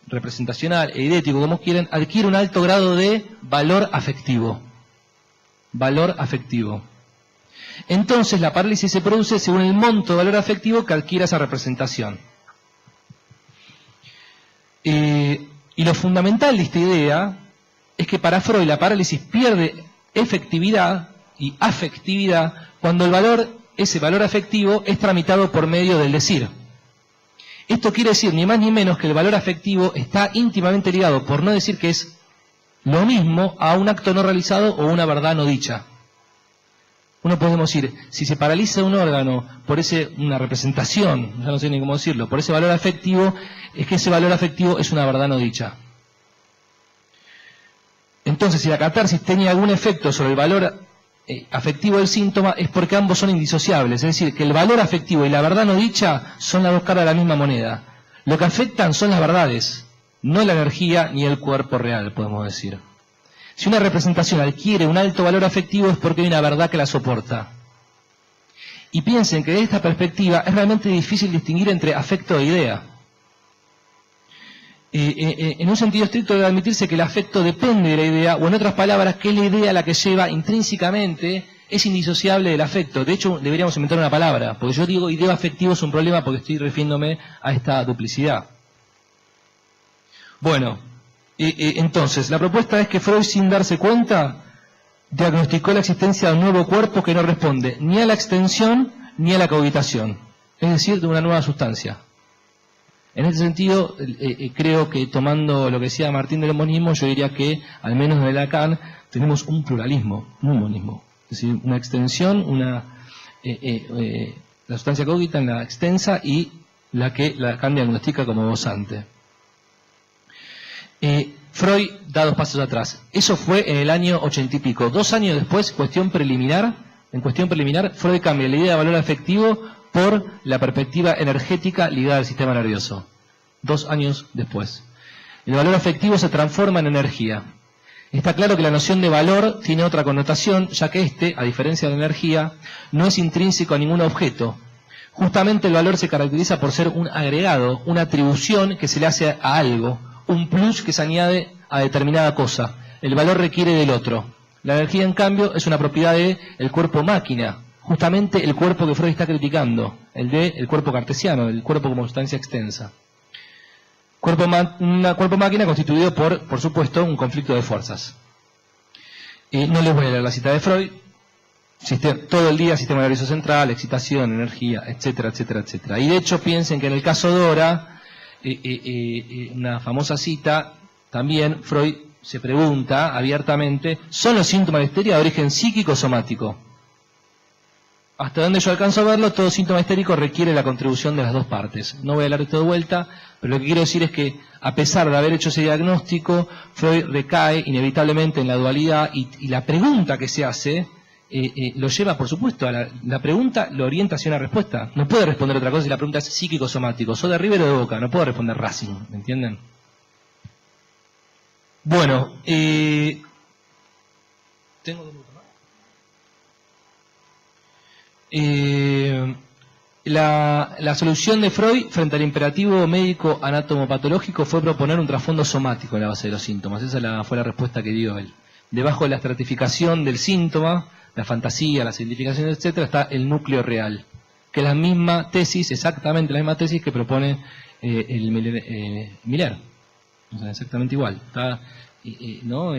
representacional e idético, como quieran, adquiere un alto grado de valor afectivo. Valor afectivo. Entonces la parálisis se produce según el monto de valor afectivo que adquiera esa representación. Y lo fundamental de esta idea es que para Freud la parálisis pierde efectividad y afectividad cuando ese valor afectivo es tramitado por medio del decir. Esto quiere decir ni más ni menos que el valor afectivo está íntimamente ligado, por no decir que es lo mismo, a un acto no realizado o una verdad no dicha. Uno podemos decir, si se paraliza un órgano por una representación, ya no sé ni cómo decirlo, por ese valor afectivo, es que ese valor afectivo es una verdad no dicha. Entonces, si la catarsis tenía algún efecto sobre el valor afectivo del síntoma, es porque ambos son indisociables. Es decir, que el valor afectivo y la verdad no dicha son las dos caras de la misma moneda. Lo que afectan son las verdades, no la energía ni el cuerpo real, podemos decir. Si una representación adquiere un alto valor afectivo es porque hay una verdad que la soporta. Y piensen que desde esta perspectiva es realmente difícil distinguir entre afecto e idea. En un sentido estricto debe admitirse que el afecto depende de la idea, o en otras palabras, que es la idea la que lleva intrínsecamente, es indisociable del afecto. De hecho, deberíamos inventar una palabra, porque yo digo idea afectivo es un problema porque estoy refiriéndome a esta duplicidad. Bueno, entonces, la propuesta es que Freud, sin darse cuenta, diagnosticó la existencia de un nuevo cuerpo que no responde ni a la extensión ni a la cohabitación, es decir, de una nueva sustancia. En este sentido, creo que tomando lo que decía Martín del monismo, yo diría que, al menos en Lacan, tenemos un pluralismo, no un monismo. Es decir, una extensión, la sustancia cogita en la extensa y la que Lacan diagnostica como gozante. Freud da 2 pasos atrás. Eso fue en el año 80 y pico. 2 años después, en cuestión preliminar, Freud cambia la idea de valor afectivo por la perspectiva energética ligada al sistema nervioso. 2 años después. El valor afectivo se transforma en energía. Está claro que la noción de valor tiene otra connotación, ya que a diferencia de la energía, no es intrínseco a ningún objeto. Justamente el valor se caracteriza por ser un agregado, una atribución que se le hace a algo, un plus que se añade a determinada cosa. El valor requiere del otro. La energía, en cambio, es una propiedad del cuerpo máquina. Justamente el cuerpo que Freud está criticando, el cuerpo cartesiano, el cuerpo como sustancia extensa. Un cuerpo máquina constituido por supuesto, un conflicto de fuerzas. No les voy a leer la cita de Freud. Todo el día sistema nervioso central, excitación, energía, etcétera, etcétera, etcétera. Y de hecho piensen que en el caso Dora, una famosa cita, también Freud se pregunta abiertamente, ¿son los síntomas de histeria de origen psíquico o somático? Hasta donde yo alcanzo a verlo, todo síntoma histérico requiere la contribución de las dos partes. No voy a hablar de esto de vuelta, pero lo que quiero decir es que, a pesar de haber hecho ese diagnóstico, Freud recae inevitablemente en la dualidad y la pregunta que se hace lo lleva, por supuesto, a la pregunta lo orienta hacia una respuesta. No puede responder otra cosa si la pregunta es psíquico o somático. ¿Soy de River o de Boca? No puedo responder Racing, ¿me entienden? Bueno, tengo dos minutos más. La solución de Freud frente al imperativo médico anatomopatológico fue proponer un trasfondo somático en la base de los síntomas. Esa fue la respuesta que dio él. Debajo de la estratificación del síntoma, la fantasía, la significación, etcétera, está el núcleo real, que es la misma tesis, exactamente la misma tesis que propone Miller. O sea, exactamente igual. Está, ¿no?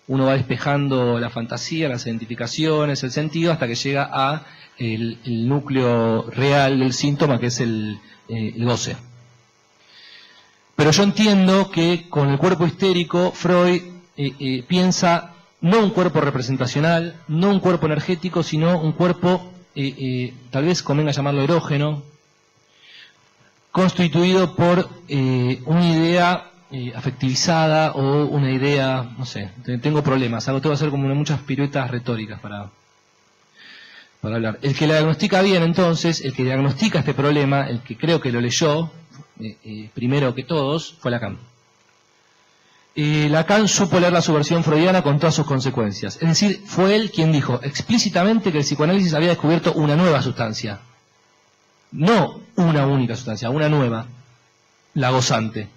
Uno va despejando la fantasía, las identificaciones, el sentido, hasta que llega a el núcleo real del síntoma, que es el goce. Pero yo entiendo que con el cuerpo histérico, Freud piensa no un cuerpo representacional, no un cuerpo energético, sino un cuerpo, tal vez convenga llamarlo erógeno, constituido por una idea afectivizada o una idea, no sé, tengo problemas, tengo que hacer como muchas piruetas retóricas para hablar. El que la diagnostica bien, entonces, el que diagnostica este problema, el que creo que lo leyó, primero que todos, fue Lacan. Lacan supo leer la subversión freudiana con todas sus consecuencias. Es decir, fue él quien dijo explícitamente que el psicoanálisis había descubierto una nueva sustancia. No una única sustancia, una nueva, la gozante.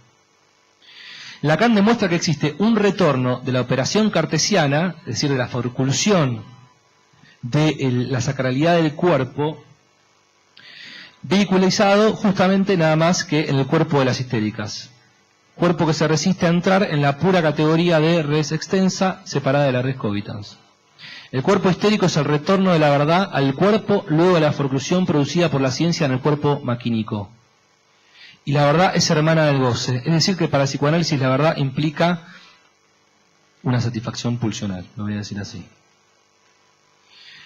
Lacan demuestra que existe un retorno de la operación cartesiana, es decir, de la forculsión de la sacralidad del cuerpo, vehiculizado justamente nada más que en el cuerpo de las histéricas. Cuerpo que se resiste a entrar en la pura categoría de res extensa separada de la res cogitans. El cuerpo histérico es el retorno de la verdad al cuerpo luego de la forclusión producida por la ciencia en el cuerpo maquínico. Y la verdad es hermana del goce. Es decir, que para el psicoanálisis la verdad implica una satisfacción pulsional, lo voy a decir así.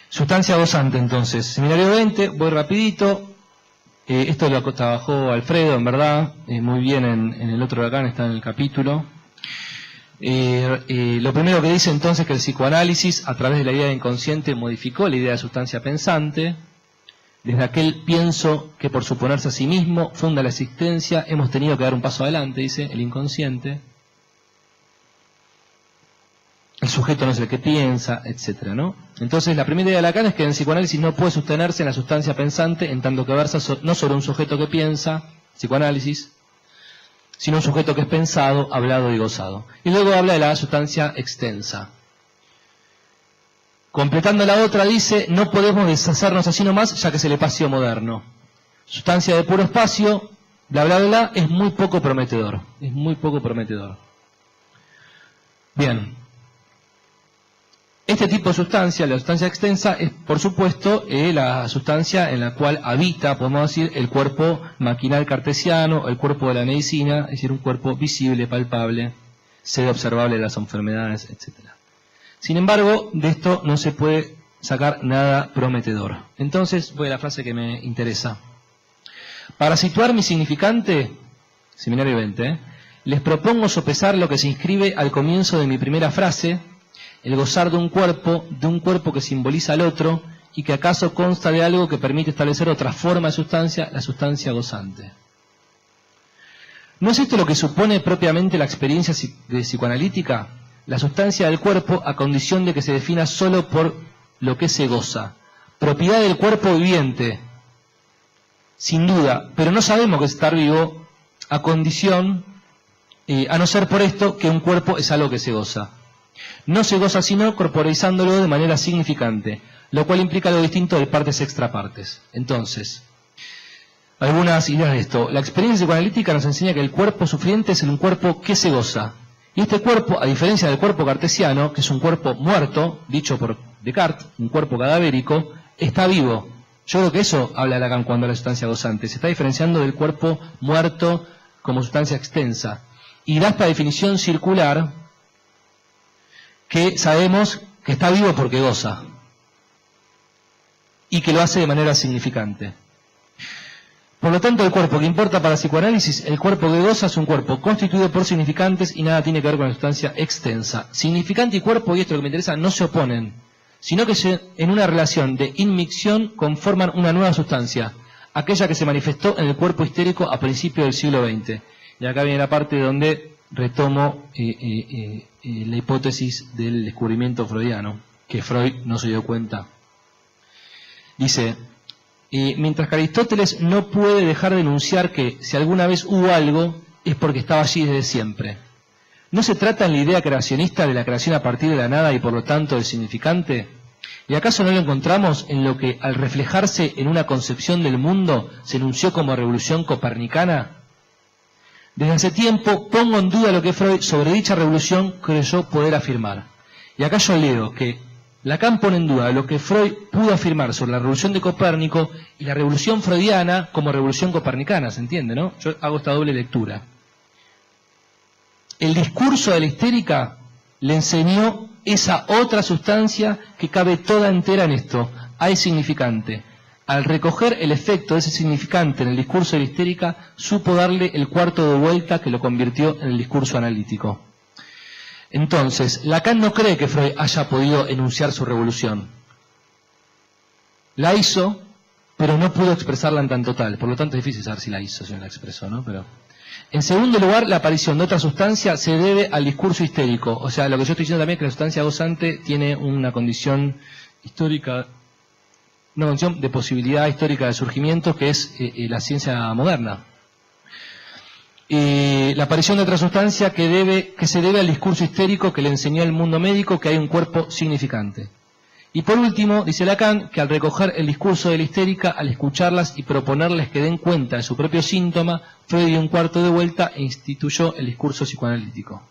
Sustancia gozante, entonces. Seminario 20, voy rapidito. Esto lo trabajó Alfredo, en verdad, muy bien en el otro de acá, está en el capítulo. Lo primero que dice entonces que el psicoanálisis, a través de la idea inconsciente, modificó la idea de sustancia pensante. Desde aquel pienso que por suponerse a sí mismo funda la existencia, hemos tenido que dar un paso adelante, dice el inconsciente. El sujeto no es el que piensa, etcétera, ¿no? Entonces la primera idea de Lacan es que el psicoanálisis no puede sostenerse en la sustancia pensante, en tanto que versa no sobre un sujeto que piensa, psicoanálisis, sino un sujeto que es pensado, hablado y gozado. Y luego habla de la sustancia extensa. Completando la otra dice, no podemos deshacernos así nomás, ya que es el espacio moderno. Sustancia de puro espacio, bla bla bla, es muy poco prometedor. Es muy poco prometedor. Bien. Este tipo de sustancia, la sustancia extensa, es por supuesto la sustancia en la cual habita, podemos decir, el cuerpo maquinal cartesiano, el cuerpo de la medicina, es decir, un cuerpo visible, palpable, sede observable de las enfermedades, etc. Sin embargo, de esto no se puede sacar nada prometedor. Entonces, voy a la frase que me interesa. Para situar mi significante, seminario 20, les propongo sopesar lo que se inscribe al comienzo de mi primera frase, el gozar de un cuerpo que simboliza al otro y que acaso consta de algo que permite establecer otra forma de sustancia, la sustancia gozante. ¿No es esto lo que supone propiamente la experiencia psicoanalítica? La sustancia del cuerpo a condición de que se defina solo por lo que se goza. Propiedad del cuerpo viviente, sin duda, pero no sabemos que es estar vivo a condición, a no ser por esto, que un cuerpo es algo que se goza. No se goza sino corporizándolo de manera significante, lo cual implica algo distinto de partes extrapartes. Entonces, algunas ideas de esto. La experiencia psicoanalítica nos enseña que el cuerpo sufriente es un cuerpo que se goza. Y este cuerpo, a diferencia del cuerpo cartesiano, que es un cuerpo muerto, dicho por Descartes, un cuerpo cadavérico, está vivo. Yo creo que eso habla Lacan cuando habla de sustancia gozante. Se está diferenciando del cuerpo muerto como sustancia extensa. Y da esta definición circular que sabemos que está vivo porque goza y que lo hace de manera significante. Por lo tanto, el cuerpo que importa para el psicoanálisis, el cuerpo que goza, es un cuerpo constituido por significantes y nada tiene que ver con la sustancia extensa. Significante y cuerpo, y esto es lo que me interesa, no se oponen, sino que en una relación de inmixción conforman una nueva sustancia, aquella que se manifestó en el cuerpo histérico a principios del siglo XX. Y acá viene la parte donde retomo la hipótesis del descubrimiento freudiano, que Freud no se dio cuenta. Dice: mientras que Aristóteles no puede dejar de enunciar que si alguna vez hubo algo, es porque estaba allí desde siempre. ¿No se trata en la idea creacionista de la creación a partir de la nada y por lo tanto del significante? ¿Y acaso no lo encontramos en lo que, al reflejarse en una concepción del mundo, se enunció como revolución copernicana? Desde hace tiempo pongo en duda lo que Freud sobre dicha revolución creyó poder afirmar. Y acá yo leo que Lacan pone en duda lo que Freud pudo afirmar sobre la revolución de Copérnico y la revolución freudiana como revolución copernicana, ¿se entiende, no? Yo hago esta doble lectura. El discurso de la histérica le enseñó esa otra sustancia que cabe toda entera en esto, hay significante. Al recoger el efecto de ese significante en el discurso de la histérica, supo darle el cuarto de vuelta que lo convirtió en el discurso analítico. Entonces, Lacan no cree que Freud haya podido enunciar su revolución. La hizo, pero no pudo expresarla en tan total. Por lo tanto, es difícil saber si la hizo, si no la expresó, ¿no? Pero, en segundo lugar, la aparición de otra sustancia se debe al discurso histérico. O sea, lo que yo estoy diciendo también es que la sustancia gozante tiene una condición histórica, una condición de posibilidad histórica de surgimiento, que es la ciencia moderna. La aparición de otra sustancia que se debe al discurso histérico que le enseñó el mundo médico que hay un cuerpo significante. Y por último, dice Lacan, que al recoger el discurso de la histérica, al escucharlas y proponerles que den cuenta de su propio síntoma, Freud dio un cuarto de vuelta e instituyó el discurso psicoanalítico.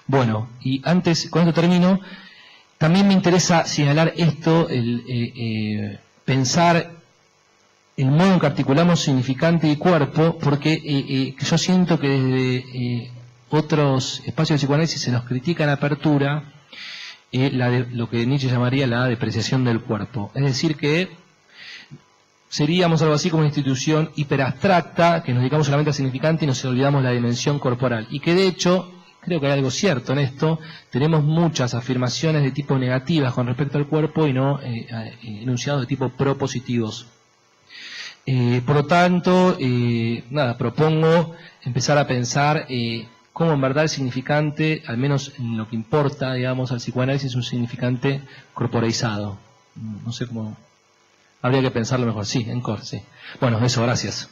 Bueno, y antes, con esto termino, también me interesa señalar esto, pensar el modo en que articulamos significante y cuerpo, porque yo siento que desde otros espacios de psicoanálisis se nos critica en apertura lo que Nietzsche llamaría la depreciación del cuerpo. Es decir, que seríamos algo así como una institución hiperabstracta, que nos dedicamos solamente al significante y nos olvidamos la dimensión corporal. Y que de hecho, creo que hay algo cierto en esto, tenemos muchas afirmaciones de tipo negativas con respecto al cuerpo y no enunciados de tipo propositivos. Por lo tanto, propongo empezar a pensar cómo en verdad el significante, al menos en lo que importa, digamos, al psicoanálisis, es un significante corporeizado. No sé cómo, habría que pensarlo mejor. Sí, en cor, sí. Bueno, eso, gracias.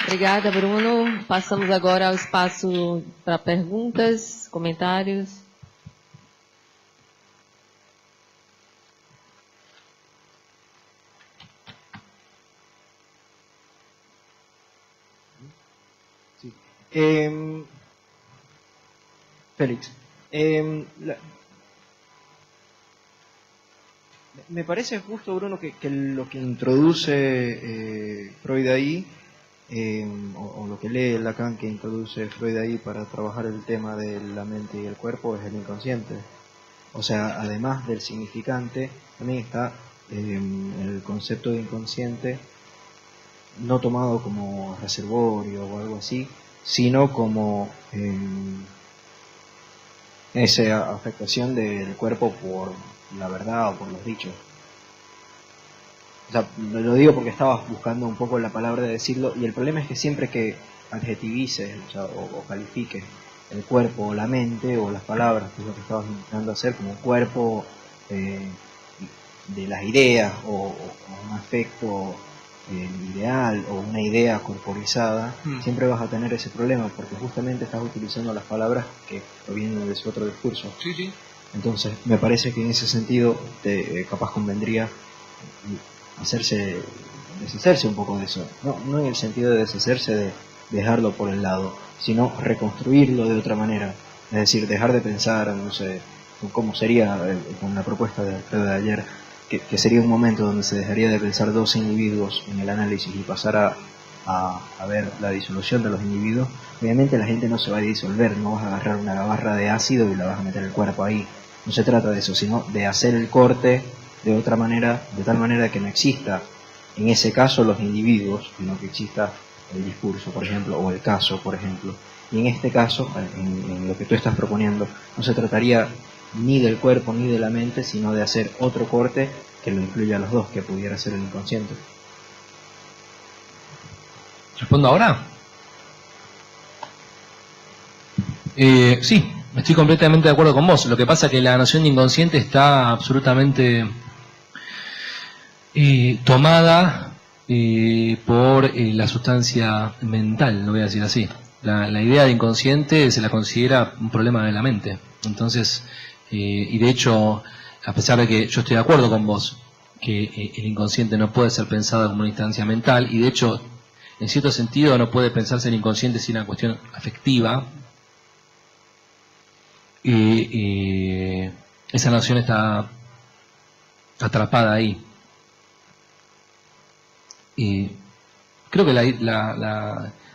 Obrigada, Bruno. Passamos agora ao espaço para perguntas, comentários. Félix, me parece justo, Bruno, que lo que introduce Freud ahí, o lo que lee Lacan que introduce Freud ahí para trabajar el tema de la mente y el cuerpo, es el inconsciente. O sea, además del significante, también está el concepto de inconsciente, no tomado como reservorio o algo así, sino como esa afectación del cuerpo por la verdad o por los dichos. O sea, lo digo porque estaba buscando un poco la palabra de decirlo, y el problema es que siempre que adjetivices, o sea, o califiques el cuerpo o la mente o las palabras, que es lo que estabas intentando hacer, como cuerpo de las ideas o un afecto ideal o una idea corporizada, siempre vas a tener ese problema porque justamente estás utilizando las palabras que provienen de ese otro discurso. Sí, sí. Entonces me parece que en ese sentido capaz convendría deshacerse un poco de eso, no en el sentido de deshacerse de dejarlo por el lado, sino reconstruirlo de otra manera, es decir, dejar de pensar, no sé, cómo sería con la propuesta de Alfredo de ayer, que sería un momento donde se dejaría de pensar dos individuos en el análisis y pasar a a ver la disolución de los individuos, obviamente la gente no se va a disolver, no vas a agarrar una barra de ácido y la vas a meter el cuerpo ahí. No se trata de eso, sino de hacer el corte de otra manera, de tal manera que no exista en ese caso los individuos, sino que exista el discurso, por ejemplo, o el caso, por ejemplo. Y en este caso, en lo que tú estás proponiendo, no se trataría ni del cuerpo ni de la mente, sino de hacer otro corte que lo incluya a los dos, que pudiera ser el inconsciente. ¿Respondo ahora? Sí, estoy completamente de acuerdo con vos. Lo que pasa es que la noción de inconsciente está absolutamente tomada por la sustancia mental, lo voy a decir así. La idea de inconsciente se la considera un problema de la mente. Entonces, y de hecho, a pesar de que yo estoy de acuerdo con vos, que el inconsciente no puede ser pensado como una instancia mental, y de hecho, en cierto sentido, no puede pensarse el inconsciente sin una cuestión afectiva, esa noción está atrapada ahí. Y creo que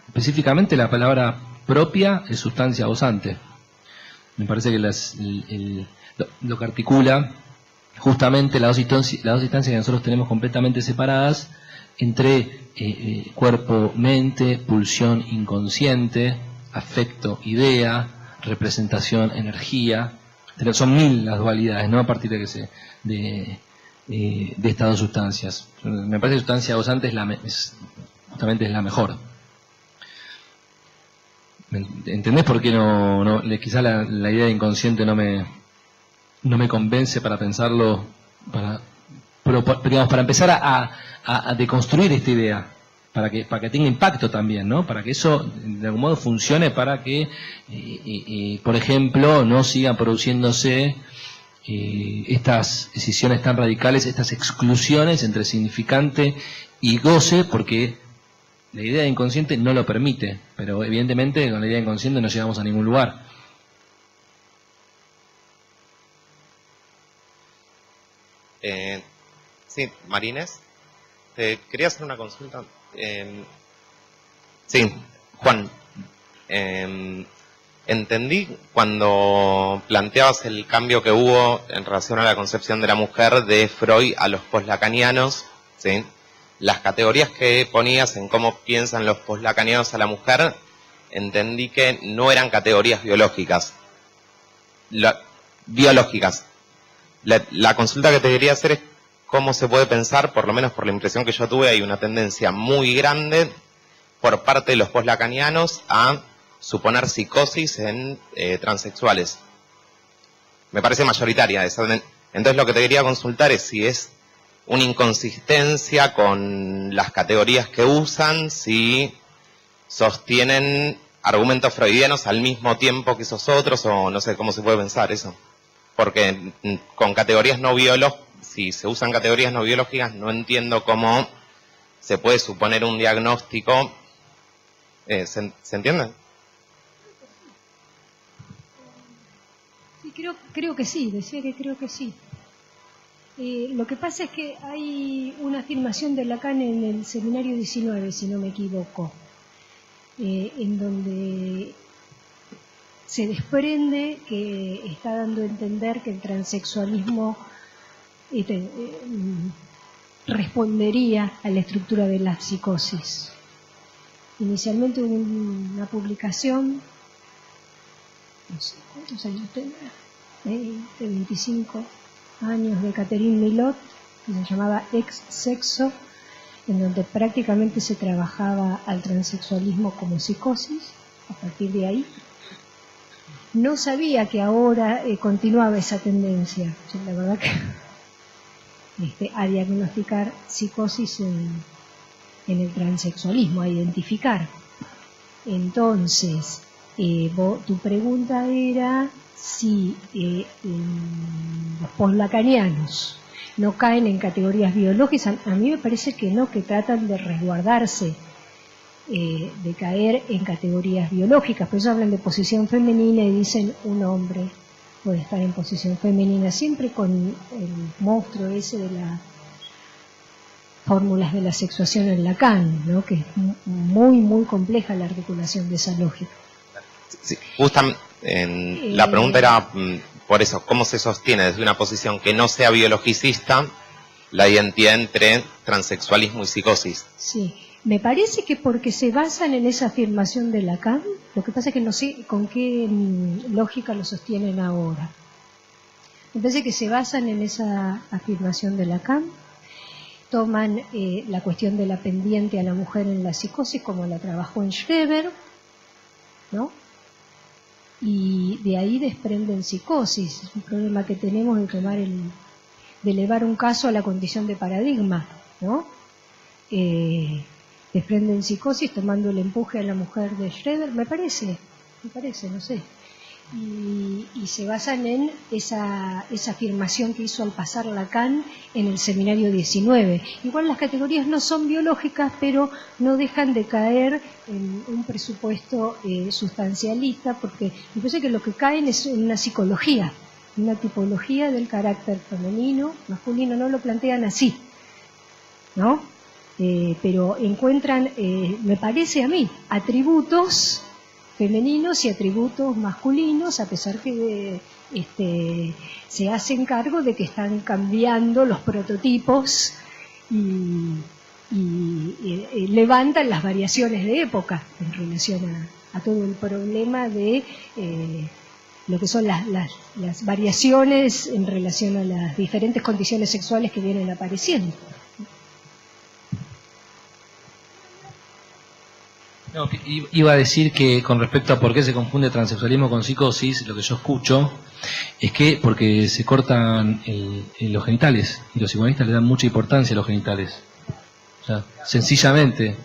específicamente la palabra propia es sustancia gozante. Me parece que lo que articula justamente las dos instancias que nosotros tenemos completamente separadas entre cuerpo, mente, pulsión inconsciente, afecto, idea, representación, energía. Son 1000 las dualidades, ¿no? A partir de estas dos sustancias. Me parece que sustancia gozante justamente es la mejor. ¿Entendés por qué quizá la idea de inconsciente no me convence para pensarlo, para empezar a deconstruir esta idea, para que tenga impacto también, ¿no? Para que eso de algún modo funcione, para que, por ejemplo, no sigan produciéndose estas decisiones tan radicales, estas exclusiones entre significante y goce, porque la idea de inconsciente no lo permite, pero evidentemente con la idea de inconsciente no llegamos a ningún lugar. Sí, Marines, te quería hacer una consulta. Sí, Juan, entendí cuando planteabas el cambio que hubo en relación a la concepción de la mujer de Freud a los poslacanianos, ¿sí? Las categorías que ponías en cómo piensan los poslacanianos a la mujer, entendí que no eran categorías biológicas. La consulta que te quería hacer es cómo se puede pensar, por lo menos por la impresión que yo tuve, hay una tendencia muy grande por parte de los poslacanianos a suponer psicosis en transexuales. Me parece mayoritaria esa. Entonces lo que te quería consultar es si es una inconsistencia con las categorías que usan, si sostienen argumentos freudianos al mismo tiempo que esos otros, o no sé cómo se puede pensar eso. Porque con categorías no biológicas, si se usan categorías no biológicas, no entiendo cómo se puede suponer un diagnóstico. ¿Se entiende? Sí, creo que sí, decía que creo que sí. Lo que pasa es que hay una afirmación de Lacan en el seminario 19, si no me equivoco, en donde se desprende que está dando a entender que el transexualismo respondería a la estructura de la psicosis. Inicialmente hubo una publicación, no sé cuántos años tendrá, 25 años, de Catherine Milot, que se llamaba Ex Sexo, en donde prácticamente se trabajaba al transexualismo como psicosis. A partir de ahí no sabía que ahora continuaba esa tendencia. Yo, la verdad que a diagnosticar psicosis en el transexualismo, a identificar. Entonces, tu pregunta era si los poslacanianos no caen en categorías biológicas. A mí me parece que no, que tratan de resguardarse de caer en categorías biológicas. Por eso hablan de posición femenina y dicen un hombre puede estar en posición femenina, siempre con el monstruo ese de fórmulas de la sexuación en Lacan, ¿no? Que es muy, muy compleja la articulación de esa lógica. Sí, justamente, la pregunta era por eso, ¿cómo se sostiene desde una posición que no sea biologicista la identidad entre transexualismo y psicosis? Sí, me parece que porque se basan en esa afirmación de Lacan, lo que pasa es que no sé con qué lógica lo sostienen ahora. Me parece que se basan en esa afirmación de Lacan, toman la cuestión de la pendiente a la mujer en la psicosis como la trabajó en Schreber, ¿no? Y de ahí desprenden psicosis. Es un problema que tenemos de elevar un caso a la condición de paradigma, ¿no? Desprenden psicosis tomando el empuje a la mujer de Schreber, me parece, no sé. Y se basan en esa afirmación que hizo al pasar Lacan en el seminario 19. Igual las categorías no son biológicas, pero no dejan de caer en un presupuesto sustancialista, porque me parece que lo que caen es en una psicología, una tipología del carácter femenino, masculino, no lo plantean así, ¿no? Pero encuentran, me parece a mí, atributos femeninos y atributos masculinos, a pesar que se hacen cargo de que están cambiando los prototipos y levantan las variaciones de época en relación a todo el problema de lo que son las variaciones en relación a las diferentes condiciones sexuales que vienen apareciendo. No, iba a decir que con respecto a por qué se confunde transexualismo con psicosis, lo que yo escucho es que porque se cortan los genitales y los psicoanalistas le dan mucha importancia a los genitales. O sea, sencillamente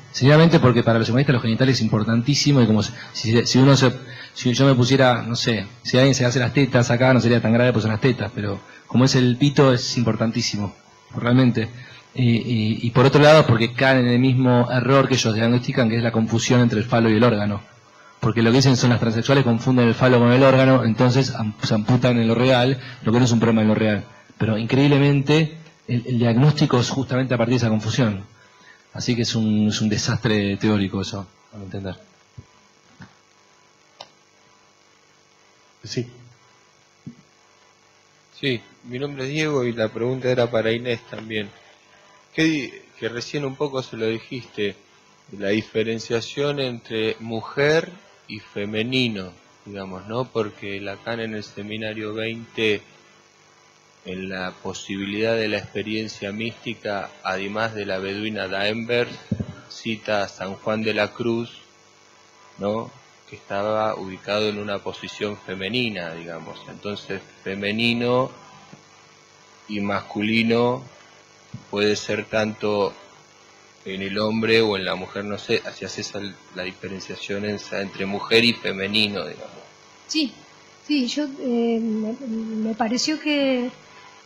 porque para los psicoanalistas los genitales es importantísimo y como si yo me pusiera, no sé, si alguien se hace las tetas acá no sería tan grave pues son las tetas, pero como es el pito es importantísimo, realmente. Y por otro lado porque caen en el mismo error que ellos diagnostican, que es la confusión entre el falo y el órgano, porque lo que dicen son las transexuales confunden el falo con el órgano, entonces se amputan en lo real, lo que no es un problema en lo real, pero increíblemente el diagnóstico es justamente a partir de esa confusión, así que es un desastre teórico eso, para entender. Sí. Sí, mi nombre es Diego y la pregunta era para Inés también. Que recién un poco se lo dijiste, la diferenciación entre mujer y femenino, digamos, ¿no? Porque Lacan en el seminario 20, en la posibilidad de la experiencia mística, además de la beduina D'Alembert, cita a San Juan de la Cruz, ¿no? Que estaba ubicado en una posición femenina, digamos. Entonces, femenino y masculino puede ser tanto en el hombre o en la mujer, no sé, si haces la diferenciación entre mujer y femenino, digamos. Sí, yo me pareció que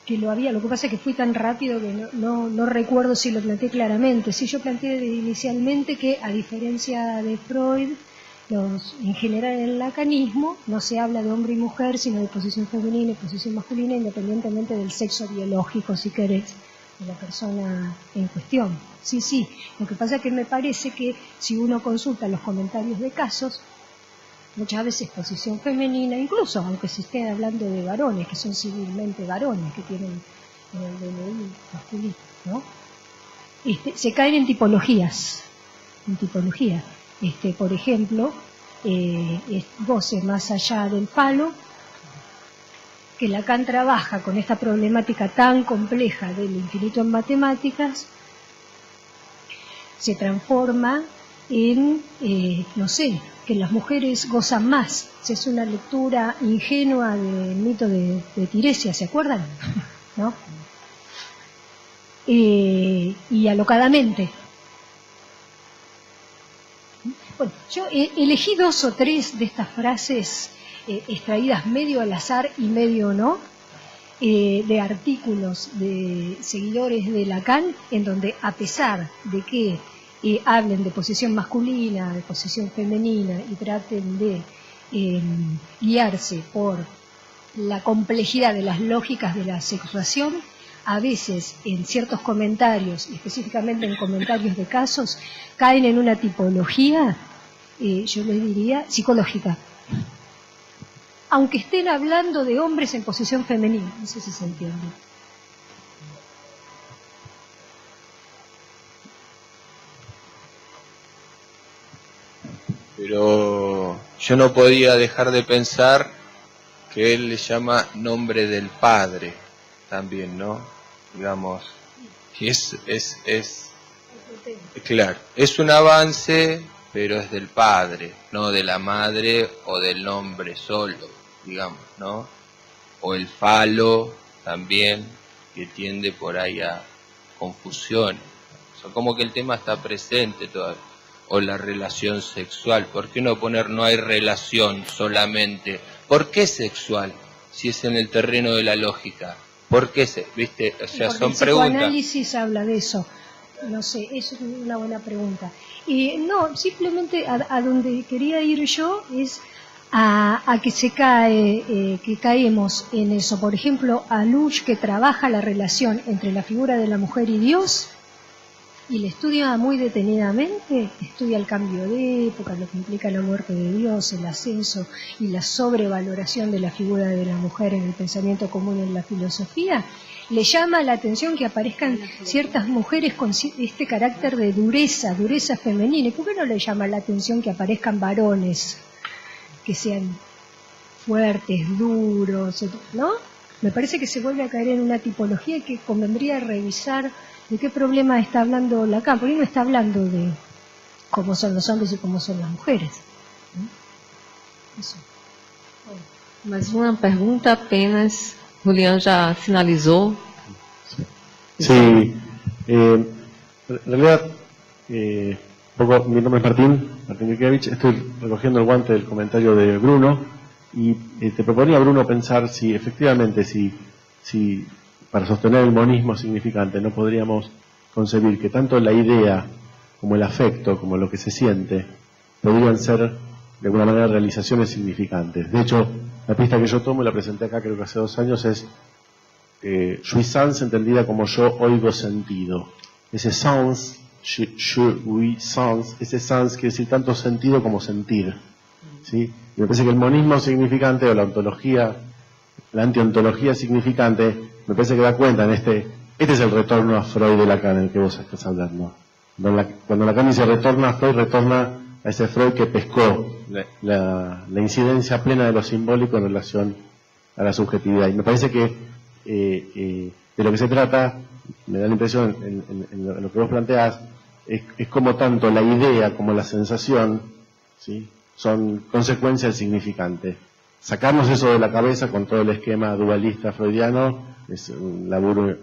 lo había, lo que pasa es que fui tan rápido que no recuerdo si lo planteé claramente. Sí, yo planteé inicialmente que a diferencia de Freud, en general en el lacanismo no se habla de hombre y mujer, sino de posición femenina y posición masculina, independientemente del sexo biológico, si querés, de la persona en cuestión. Sí, lo que pasa es que me parece que si uno consulta los comentarios de casos, muchas veces posición femenina, incluso aunque se esté hablando de varones, que son civilmente varones, que tienen el DNI masculino, ¿no? Se caen en tipologías. Por ejemplo, goce más allá del falo, que Lacan trabaja con esta problemática tan compleja del infinito en matemáticas, se transforma en, no sé, que las mujeres gozan más. Es una lectura ingenua del mito de Tiresia, ¿se acuerdan? ¿No? Y alocadamente. Bueno, yo elegí 2 o 3 de estas frases extraídas medio al azar y medio no, de artículos de seguidores de Lacan, en donde a pesar de que hablen de posición masculina, de posición femenina y traten de guiarse por la complejidad de las lógicas de la sexuación, a veces en ciertos comentarios, específicamente en comentarios de casos, caen en una tipología, yo les diría, psicológica. Aunque estén hablando de hombres en posición femenina, no sé si se entiende. Pero yo no podía dejar de pensar que él le llama nombre del Padre también, ¿no? Digamos, que es claro, es un avance, pero es del Padre, no de la Madre o del nombre solo, digamos, ¿no? O el falo también, que tiende por ahí a confusión. O sea, como que el tema está presente todavía. O la relación sexual. ¿Por qué no poner no hay relación solamente? ¿Por qué sexual? Si es en el terreno de la lógica. ¿Por qué viste? O sea, son preguntas. El psicoanálisis habla de eso. No sé, eso es una buena pregunta. No, simplemente a donde quería ir yo es a que que caemos en eso. Por ejemplo, Alush, que trabaja la relación entre la figura de la mujer y Dios, y le estudia muy detenidamente, estudia el cambio de época, lo que implica la muerte de Dios, el ascenso y la sobrevaloración de la figura de la mujer en el pensamiento común en la filosofía. Le llama la atención que aparezcan ciertas mujeres con este carácter de dureza femenina. ¿Y por qué no le llama la atención que aparezcan varones que sean fuertes, duros, ¿no? Me parece que se vuelve a caer en una tipología que convendría revisar de qué problema está hablando Lacan, porque no está hablando de cómo son los hombres y cómo son las mujeres. Isso. Mais uma pergunta apenas. Julián ya sinalizó. Sí, en realidad, un poco, mi nombre es Martín Kirkevich, estoy recogiendo el guante del comentario de Bruno y te proponía, Bruno, pensar si efectivamente, si para sostener el monismo significante no podríamos concebir que tanto la idea como el afecto, como lo que se siente, podrían ser de alguna manera realizaciones significantes. De hecho, la pista que yo tomo y la presenté acá creo que hace 2 años es jouissance entendida como yo oigo sentido. Ese sens, jouissance, ese sens quiere decir tanto sentido como sentir, ¿sí? Y me parece que el monismo significante o la ontología, la antiontología significante, me parece que da cuenta en este es el retorno a Freud de Lacan, en el que vos estás hablando. Cuando Lacan dice retorna a Freud, retorna a ese Freud que pescó la incidencia plena de lo simbólico en relación a la subjetividad. Y me parece que de lo que se trata, me da la impresión en lo que vos planteás, es como tanto la idea como la sensación, ¿sí?, son consecuencia del significante. Sacarnos eso de la cabeza con todo el esquema dualista freudiano es un laburo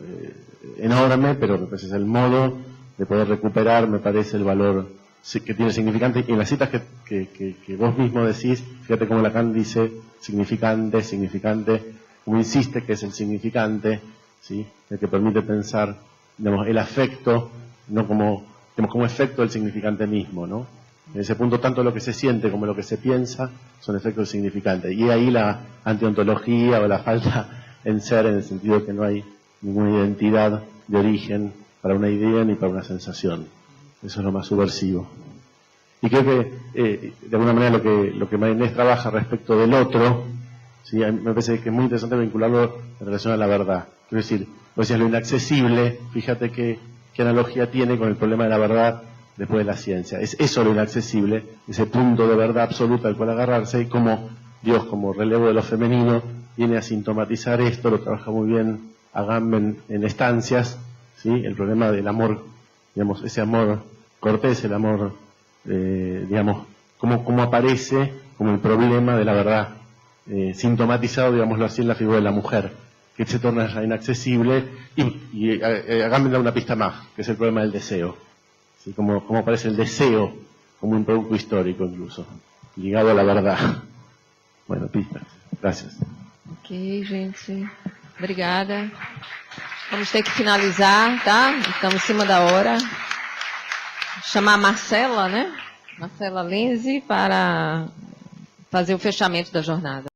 enorme, pero me parece es el modo de poder recuperar, me parece, el valor que tiene significante. Y en las citas que vos mismo decís, fíjate cómo Lacan dice significante, como insiste que es el significante, ¿sí?, el que permite pensar, digamos, el afecto, no como efecto del significante mismo, ¿no? En ese punto, tanto lo que se siente como lo que se piensa son efectos significantes. Y ahí la antiontología o la falta en ser, en el sentido de que no hay ninguna identidad de origen para una idea ni para una sensación. Eso es lo más subversivo. Y creo que, de alguna manera, lo que María Inés trabaja respecto del otro, ¿sí?, me parece que es muy interesante vincularlo en relación a la verdad. Quiero decir, vos decías lo inaccesible, fíjate qué analogía tiene con el problema de la verdad después de la ciencia. Es eso lo inaccesible, ese punto de verdad absoluta al cual agarrarse, y como Dios, como relevo de lo femenino, viene a sintomatizar esto, lo trabaja muy bien Agamben en Estancias, ¿sí?, el problema del amor, digamos, ese amor cortés, el amor, digamos, cómo aparece como el problema de la verdad, sintomatizado, digámoslo así, en la figura de la mujer, que se torna inaccesible, y Agamben da una pista más, que es el problema del deseo. ¿Sí? Como aparece el deseo como un producto histórico incluso, ligado a la verdad. Bueno, pistas. Gracias. Ok, gente. Obrigada. Vamos ter que finalizar, tá? Estamos em cima da hora. Chamar a Marcela, né? Marcela Lenzi para fazer o fechamento da jornada.